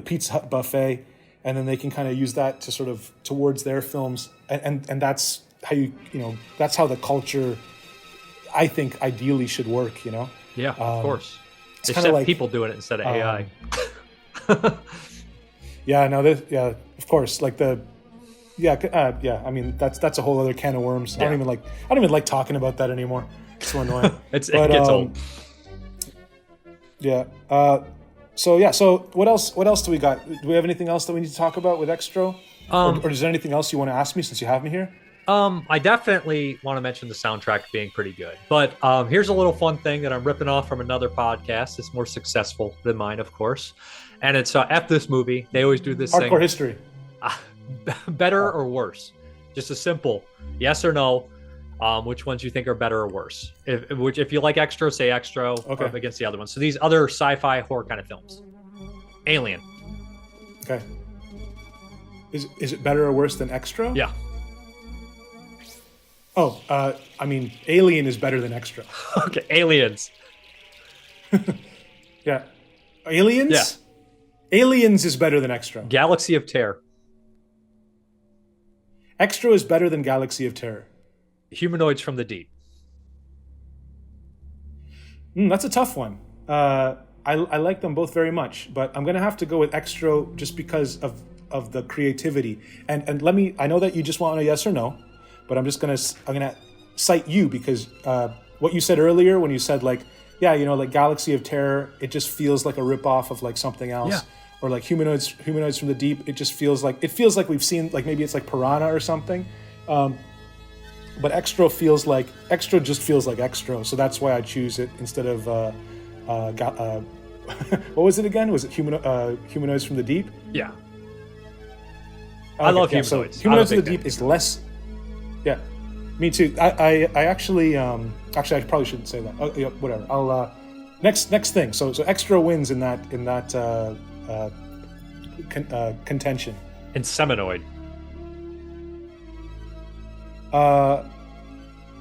Pizza Hut buffet, and then they can kind of use that to sort of towards their films, and that's how that's how the culture, I think, ideally should work. Yeah, of course. It's kind of like people doing it instead of AI. Of course. Like I mean, that's a whole other can of worms. Yeah. I don't even like talking about that anymore. It's so annoying. It gets old. Yeah. So what else do we got? Do we have anything else that we need to talk about with Xtro? Or is there anything else you want to ask me since you have me here? I definitely want to mention the soundtrack being pretty good. But here's a little fun thing that I'm ripping off from another podcast. It's more successful than mine, of course. And it's F this movie. They always do this Hardcore thing. history. Better or worse? Just a simple yes or no. Which ones you think are better or worse? If you like Xtro, say Xtro. Okay. Against the other ones. So these other sci-fi horror kind of films. Alien. Okay. Is it better or worse than Xtro? Yeah. Oh, I mean, Alien is better than Xtro. Okay, Aliens. Yeah. Aliens? Yeah. Aliens is better than Xtro. Galaxy of Terror. Xtro is better than Galaxy of Terror. Humanoids from the Deep. That's a tough one. I like them both very much, but I'm going to have to go with Xtro just because of the creativity. And let me, I know that you just want a yes or no, but I'm going to cite you because what you said earlier when you said like, yeah, you know, like Galaxy of Terror, it just feels like a ripoff of like something else. Yeah. Or like humanoids from the deep. It just feels like we've seen, like maybe it's like Piranha or something. But Xtro just feels like Xtro. So that's why I choose it instead of what was it again? Was it humanoids from the deep? Yeah. Okay, I love yeah, humanoids. So humanoids from the deep is less. Yeah, me too. I actually I probably shouldn't say that. Yeah, whatever. I'll next thing. So Xtro wins in that contention. Inseminoid.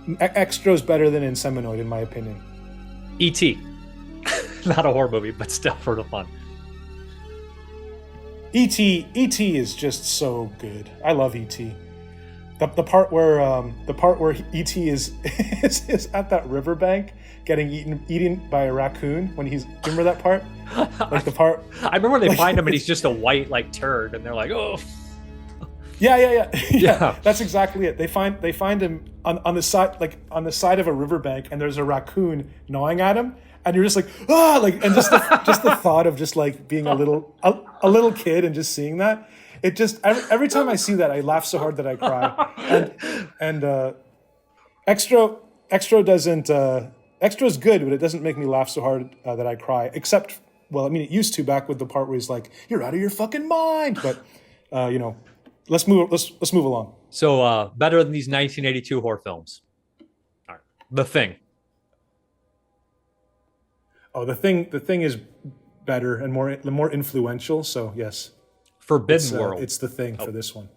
Xtro's better than Inseminoid in my opinion. E.T. Not a horror movie, but still for the fun. E.T. is just so good. I love E.T. The part where E.T. is at that riverbank getting eaten by a raccoon when he's, remember that part? Like the part I remember when they find him and he's just a white like turd and they're like, oh. Yeah. That's exactly it. They find him on the side of a riverbank and there's a raccoon gnawing at him. And you're just like, like, and just the thought of just like being a little kid and just seeing that, it just every time I see that I laugh so hard that I cry. And Xtro doesn't. Xtro's good, but it doesn't make me laugh so hard that I cry. Except, well, I mean, it used to back with the part where he's like, "You're out of your fucking mind." But you know, let's move along. So better than these 1982 horror films. All right, The Thing. Oh, the thing is better and more influential. So yes, Forbidden World. It's The Thing for this one.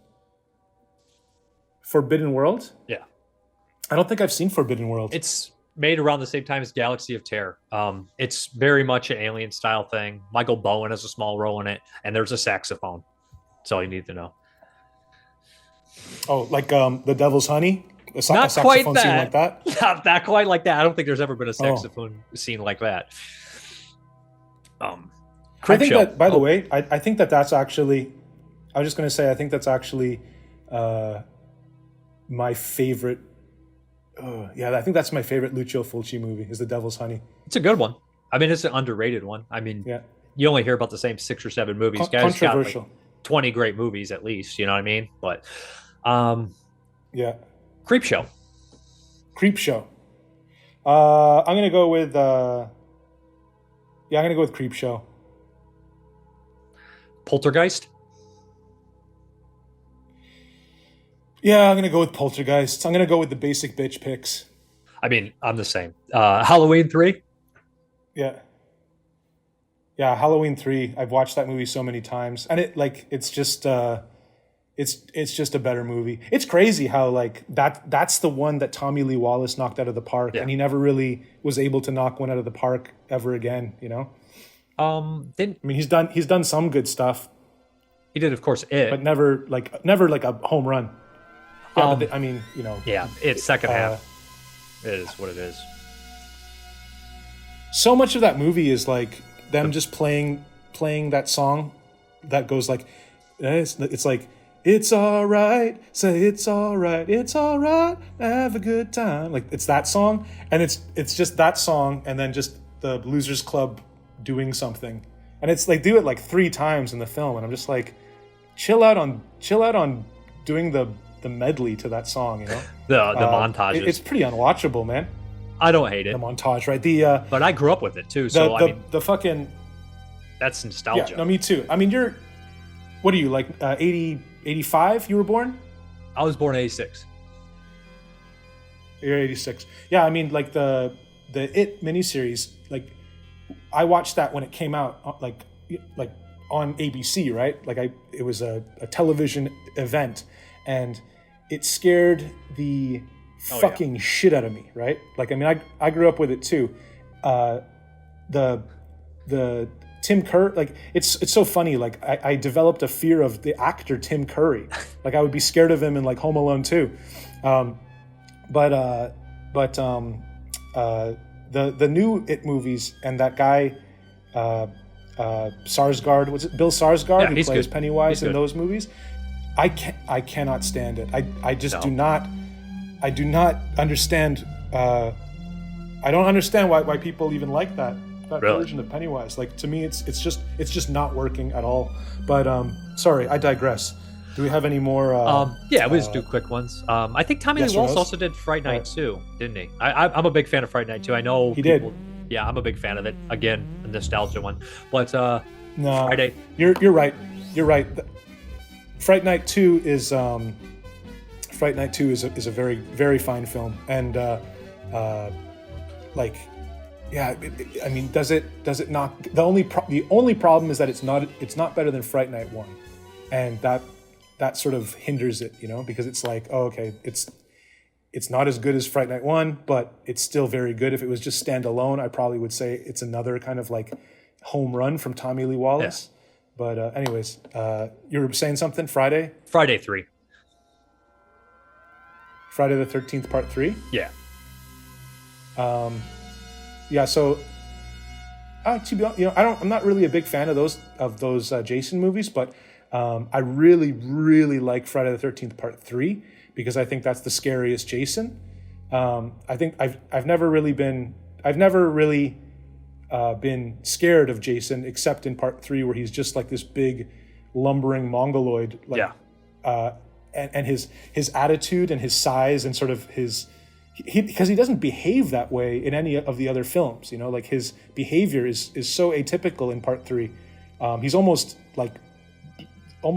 Forbidden World? Yeah, I don't think I've seen Forbidden World. it's made around the same time as Galaxy of Terror. It's very much an alien style thing. Michael Bowen has a small role in it, and there's a saxophone. That's all you need to know. Oh, like The Devil's Honey? A Not saxophone quite scene that. like that? Not quite like that. I don't think there's ever been a saxophone scene like that. I think Creepshow. that, by the way, I think that's actually, I was just going to say, I think that's actually my favorite. I think that's my favorite Lucio Fulci movie is The Devil's Honey. It's a good one. I mean, it's an underrated one. I mean, Yeah. you only hear about the same 6 or 7 movies. Guys got Controversial. like 20 great movies at least. You know what I mean? But Yeah. Creepshow. Creepshow. I'm going to go with, I'm going to go with Creepshow. Poltergeist. Yeah, I'm going to go with Poltergeist. I'm going to go with the basic bitch picks. I mean, I'm the same. Halloween 3. Yeah. Yeah, Halloween 3. I've watched that movie so many times. And it's just it's just a better movie. It's crazy how like that's the one that Tommy Lee Wallace knocked out of the park, and he never really was able to knock one out of the park ever again, you know? Then I mean, he's done some good stuff, he did, of course, It. but never like a home run. Yeah, but I mean, you know. Yeah, it's second half. It is what it is. So much of that movie is like them just playing that song that goes like, it's like, it's all right, say it's all right, have a good time. Like it's that song, and it's just that song, and then just the Losers Club doing something, and it's like do it like 3 times in the film, and I'm just like, chill out on doing the medley to that song, you know. The montages. It's pretty unwatchable, man. I don't hate it. The montage, right? But I grew up with it too, so I mean, the fucking that's nostalgia. Yeah, no, me too. I mean, what are you, like 80, 85 you were born? I was born in 86. You're 86. Yeah, I mean, like the It miniseries, like I watched that when it came out, like on ABC, right? Like it was a television event, and it scared the fucking shit out of me, right? Like, I mean, I grew up with it too. The Tim Curry, like it's so funny. Like I developed a fear of the actor Tim Curry. Like I would be scared of him in like Home Alone 2. The new It movies and that guy Sarsgaard, was it Bill Sarsgaard, who plays Pennywise in those movies? I cannot stand it. I just do not understand. I I don't understand why people even like that Really? version of Pennywise. Like, to me, it's just not working at all. But sorry, I digress. Do we have any more? Yeah, we just do quick ones. I think Tommy yes Lee or Wallace no's? also did Fright Night too, didn't he? I'm a big fan of Fright Night too. I know He did. Yeah, I'm a big fan of it. Again, a nostalgia one. But No, Friday. You're right. You're right. Fright Night 2 is a very, very fine film, and like, yeah. I mean, does it not? The only problem is that it's not better than Fright Night 1, and that sort of hinders it, you know, because it's like, oh, okay, it's not as good as Fright Night 1, but it's still very good. If it was just standalone, I probably would say it's another kind of like home run from Tommy Lee Wallace. Yeah. But anyways, you were saying something? Friday 3. Friday the 13th, Part 3? Yeah. Yeah, so to be honest, you know, I'm not really a big fan of those Jason movies, but I really, really like Friday the 13th Part 3 because I think that's the scariest Jason. I think I've never really been scared of Jason except in Part 3 where he's just like this big lumbering mongoloid. Like, yeah. And his attitude and his size and sort of because he doesn't behave that way in any of the other films, you know, like his behavior is so atypical in Part 3. He's almost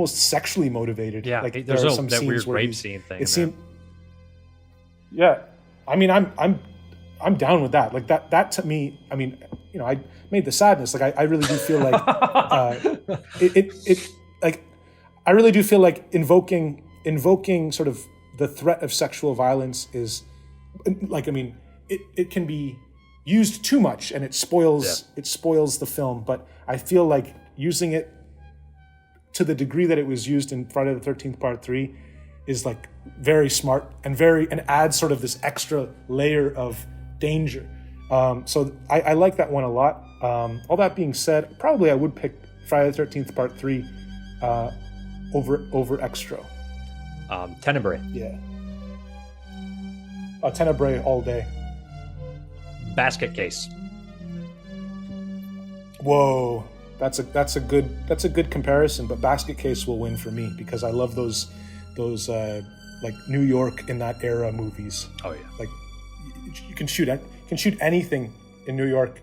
sexually motivated. Yeah, like there's there are some that scenes weird where rape scene thing. It seemed, yeah. I mean, I'm down with that. Like that to me. I mean, you know, I made the sadness. Like I really do feel like it like I really do feel like invoking sort of the threat of sexual violence is like, I mean, it can be used too much and it spoils the film. But I feel like using it to the degree that it was used in Friday the 13th Part 3 is like very smart and adds sort of this extra layer of danger. So I like that one a lot. All that being said, probably I would pick Friday the 13th Part 3 over Xtro. Tenebrae. Yeah. Tenebrae all day. Basket Case. Whoa, that's a good comparison. But Basket Case will win for me because I love those like New York in that era movies. Oh yeah. Like you can shoot anything in New York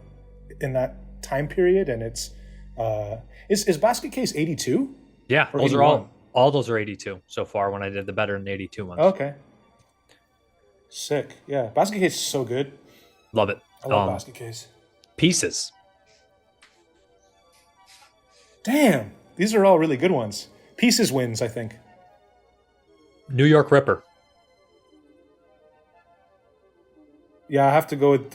in that time period, and it's is Basket Case 82? Yeah, or those 81? are all those are 82 so far. When I did the better than 82 ones. Okay. Sick. Yeah, Basket Case is so good. Love it. I love Basket Case. Pieces. Damn, these are all really good ones. Pieces wins, I think. New York Ripper. Yeah, I have to go with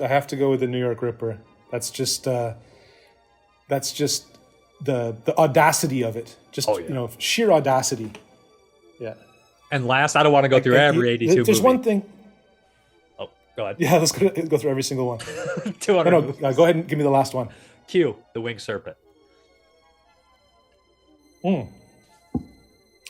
the New York Ripper. That's just the audacity of it. Just you know, sheer audacity. Yeah. And last, I don't want to go through every 82 There's movie. one thing. Oh, go ahead. Yeah, let's go through every single one. 200. No, go ahead and give me the last one. Q, the Winged Serpent. I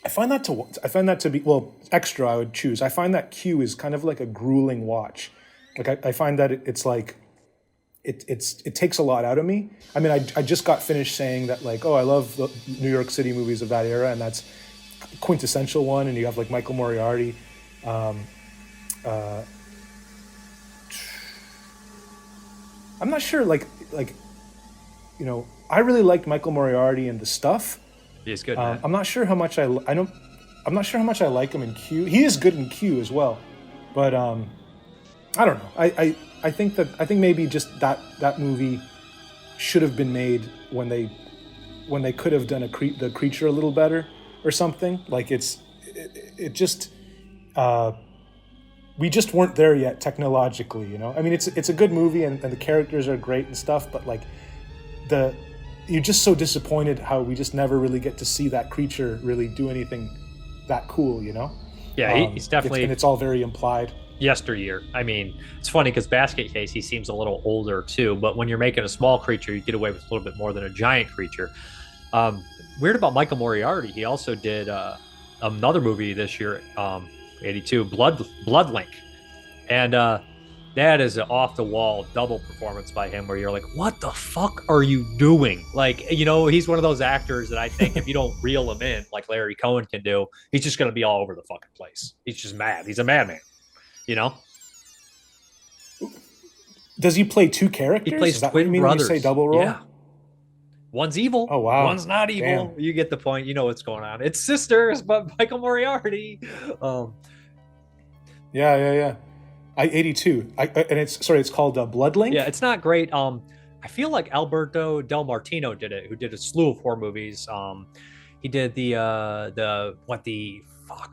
find that to be, well, Xtro I would choose. I find that Q is kind of like a grueling watch. Like I find that it's like it takes a lot out of me. I mean, I just got finished saying that, like, oh, I love the New York City movies of that era, and that's a quintessential one. And you have like Michael Moriarty. I'm not sure, like you know, I really liked Michael Moriarty and The Stuff. He's good. Man. I'm not sure how much I'm not sure how much I like him in Q. He is good in Q as well, but I don't know. I think maybe just that movie should have been made when they could have done the creature a little better or something. Like it just we just weren't there yet technologically, you know. I mean, it's a good movie and the characters are great and stuff, but like you're just so disappointed how we just never really get to see that creature really do anything that cool, you know? Yeah, he's definitely... and it's all very implied. Yesteryear. I mean, it's funny because Basket Case, he seems a little older too, but when you're making a small creature, you get away with a little bit more than a giant creature. Weird about Michael Moriarty, he also did another movie this year, 82, Bloodlink. And That is an off the wall double performance by him where you're like, what the fuck are you doing? Like, you know, he's one of those actors that I think if you don't reel him in like Larry Cohen can do, he's just going to be all over the fucking place. He's just mad. He's a madman, you know? Does he play two characters? He plays Is that twin what you mean brothers. when you say double role? Yeah. One's evil. Oh, wow. One's not evil. Damn. You get the point. You know what's going on. It's sisters, but Michael Moriarty. Yeah. 82. And it's called Bloodlink. Yeah, it's not great. I feel like Alberto Del Martino did it, who did a slew of horror movies. He did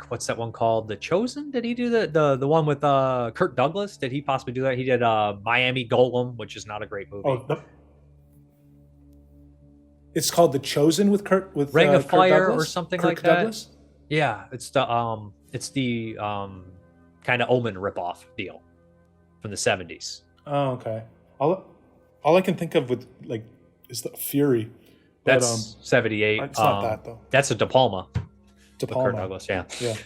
what's that one called? The Chosen? Did he do the one with Kirk Douglas? Did he possibly do that? He did Miami Golem, which is not a great movie. Oh, it's called The Chosen with Ring of Kirk Fire Douglas? or something Kirk like that. Douglas? Yeah, it's the kind of Omen ripoff deal from the 70s. Oh, okay. All I can think of with is the Fury. But, That's 78. It's not that though. That's a De Palma. De Kirk Palma. Douglas, yeah. Yeah.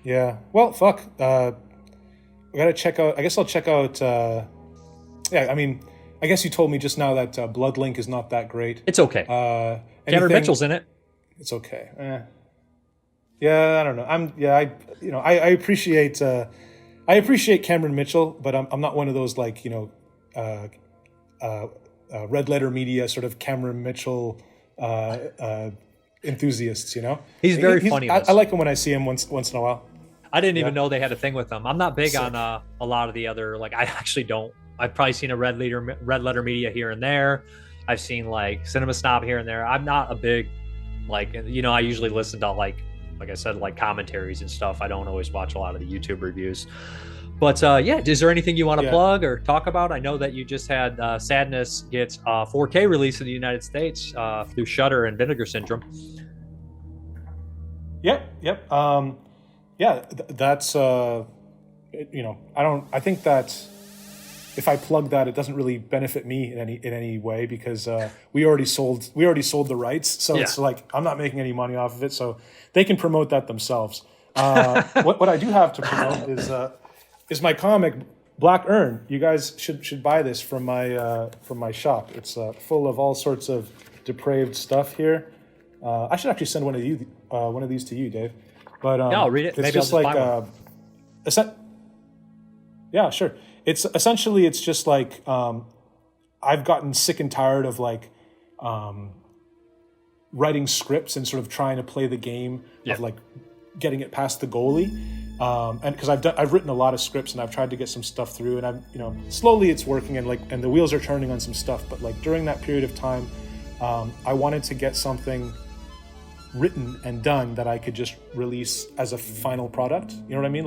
Yeah. Well, fuck. I gotta check out. I guess I'll check out. I mean, I guess you told me just now that Bloodlink is not that great. It's okay. Cameron Mitchell's in it. It's okay. Yeah, I don't know. I appreciate Cameron Mitchell, but I'm not one of those red letter media sort of Cameron Mitchell enthusiasts. You know, he's very funny. I like him when I see him once in a while. I didn't even know they had a thing with him. I'm not big on a lot of the other. Like, I actually don't. I've probably seen a red letter media here and there. I've seen like Cinema Snob here and there. I'm not a big I usually listen to like I said, like commentaries and stuff. I don't always watch a lot of the YouTube reviews. But is there anything you want to plug or talk about? I know that you just had Sadness get 4K release in the United States through Shudder and Vinegar Syndrome. Yep. That's I think that if I plug that, it doesn't really benefit me in any way because we already sold the rights, so it's like I'm not making any money off of it, so they can promote that themselves. What I do have to promote is my comic Black Urn. You guys should buy this from my shop. It's full of all sorts of depraved stuff here. I should actually send one of these to you, Dave. But I'll read it. It's Maybe just I'll just buy one. Yeah, sure. It's just like I've gotten sick and tired of writing scripts and sort of trying to play the game of getting it past the goalie. And because I've written a lot of scripts and I've tried to get some stuff through, and I'm slowly it's working and the wheels are turning on some stuff. But during that period of time, I wanted to get something written and done that I could just release as a final product. You know what I mean?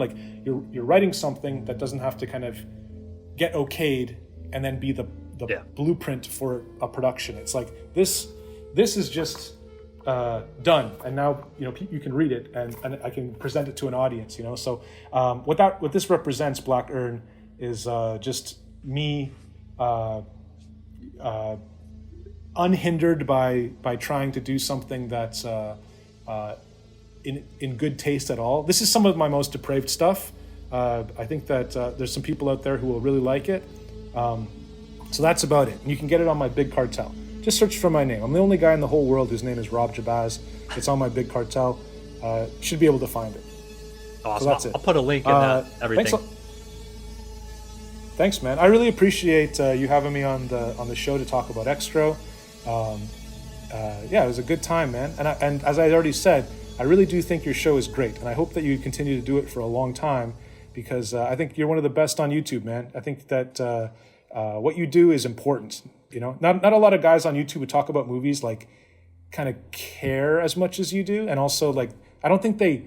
You're writing something that doesn't have to kind of get okayed and then be the blueprint for a production. It's like this is just done, and now you can read it and I can present it to an audience. So what this represents, Black Urn, is just me unhindered by trying to do something that's in good taste at all. This is some of my most depraved stuff. I think that there's some people out there who will really like it. So that's about it. And you can get it on my Big Cartel. Just search for my name. I'm the only guy in the whole world whose name is Rob Jabbaz. It's on my Big Cartel. Should be able to find it. Awesome. So that's it. I'll put a link in everything. Thanks, man. I really appreciate you having me on the show to talk about Xtro. It was a good time, man. And as I already said, I really do think your show is great, and I hope that you continue to do it for a long time because I think you're one of the best on YouTube, man. I think that what you do is important. Not a lot of guys on YouTube who talk about movies kind of care as much as you do, and also I don't think they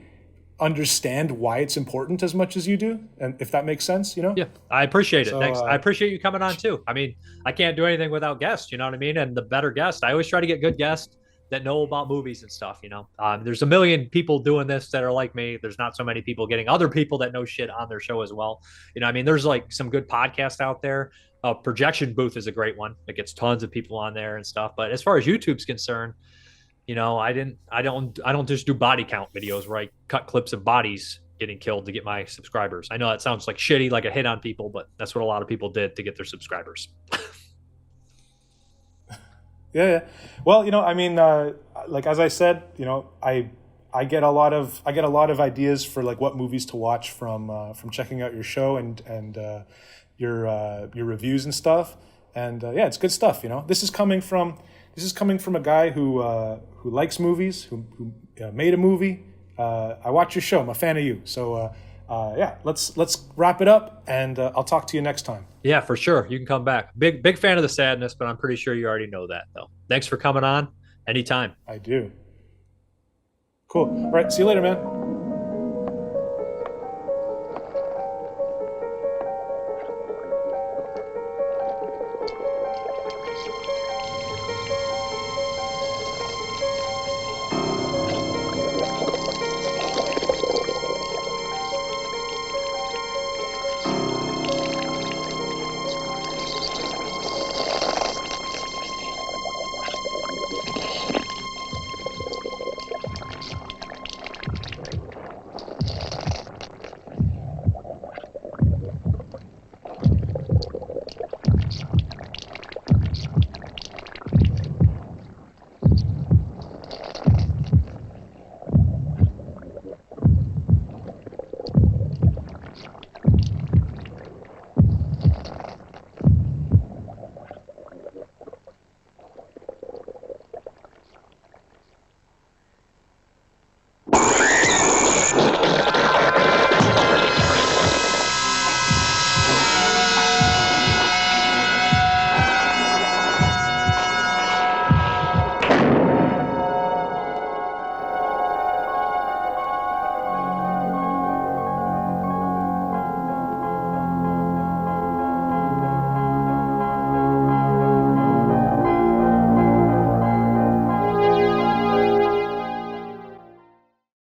understand why it's important as much as you do, and if that makes sense. Yeah, I appreciate it. Thanks. I appreciate you coming on too. I mean, I can't do anything without guests, you know what I mean? And the better guest, I always try to get good guests that know about movies and stuff. There's a million people doing this that are like me. There's not so many people getting other people that know shit on their show as well. There's some good podcasts out there. Projection Booth is a great one that gets tons of people on there and stuff. But as far as YouTube's concerned, I don't just do body count videos where I cut clips of bodies getting killed to get my subscribers. I know that sounds like shitty, like a hit on people, but that's what a lot of people did to get their subscribers. Yeah. Well, I mean, like as I said, I get a lot of ideas for like what movies to watch from checking out your show and your reviews and stuff. And yeah, it's good stuff. This is coming from a guy who likes movies, who made a movie. I watch your show. I'm a fan of you. So yeah, let's wrap it up, and I'll talk to you next time. Yeah, for sure. You can come back. Big fan of the sadness, but I'm pretty sure you already know that, though. Thanks for coming on. Anytime. I do. Cool. All right. See you later, man.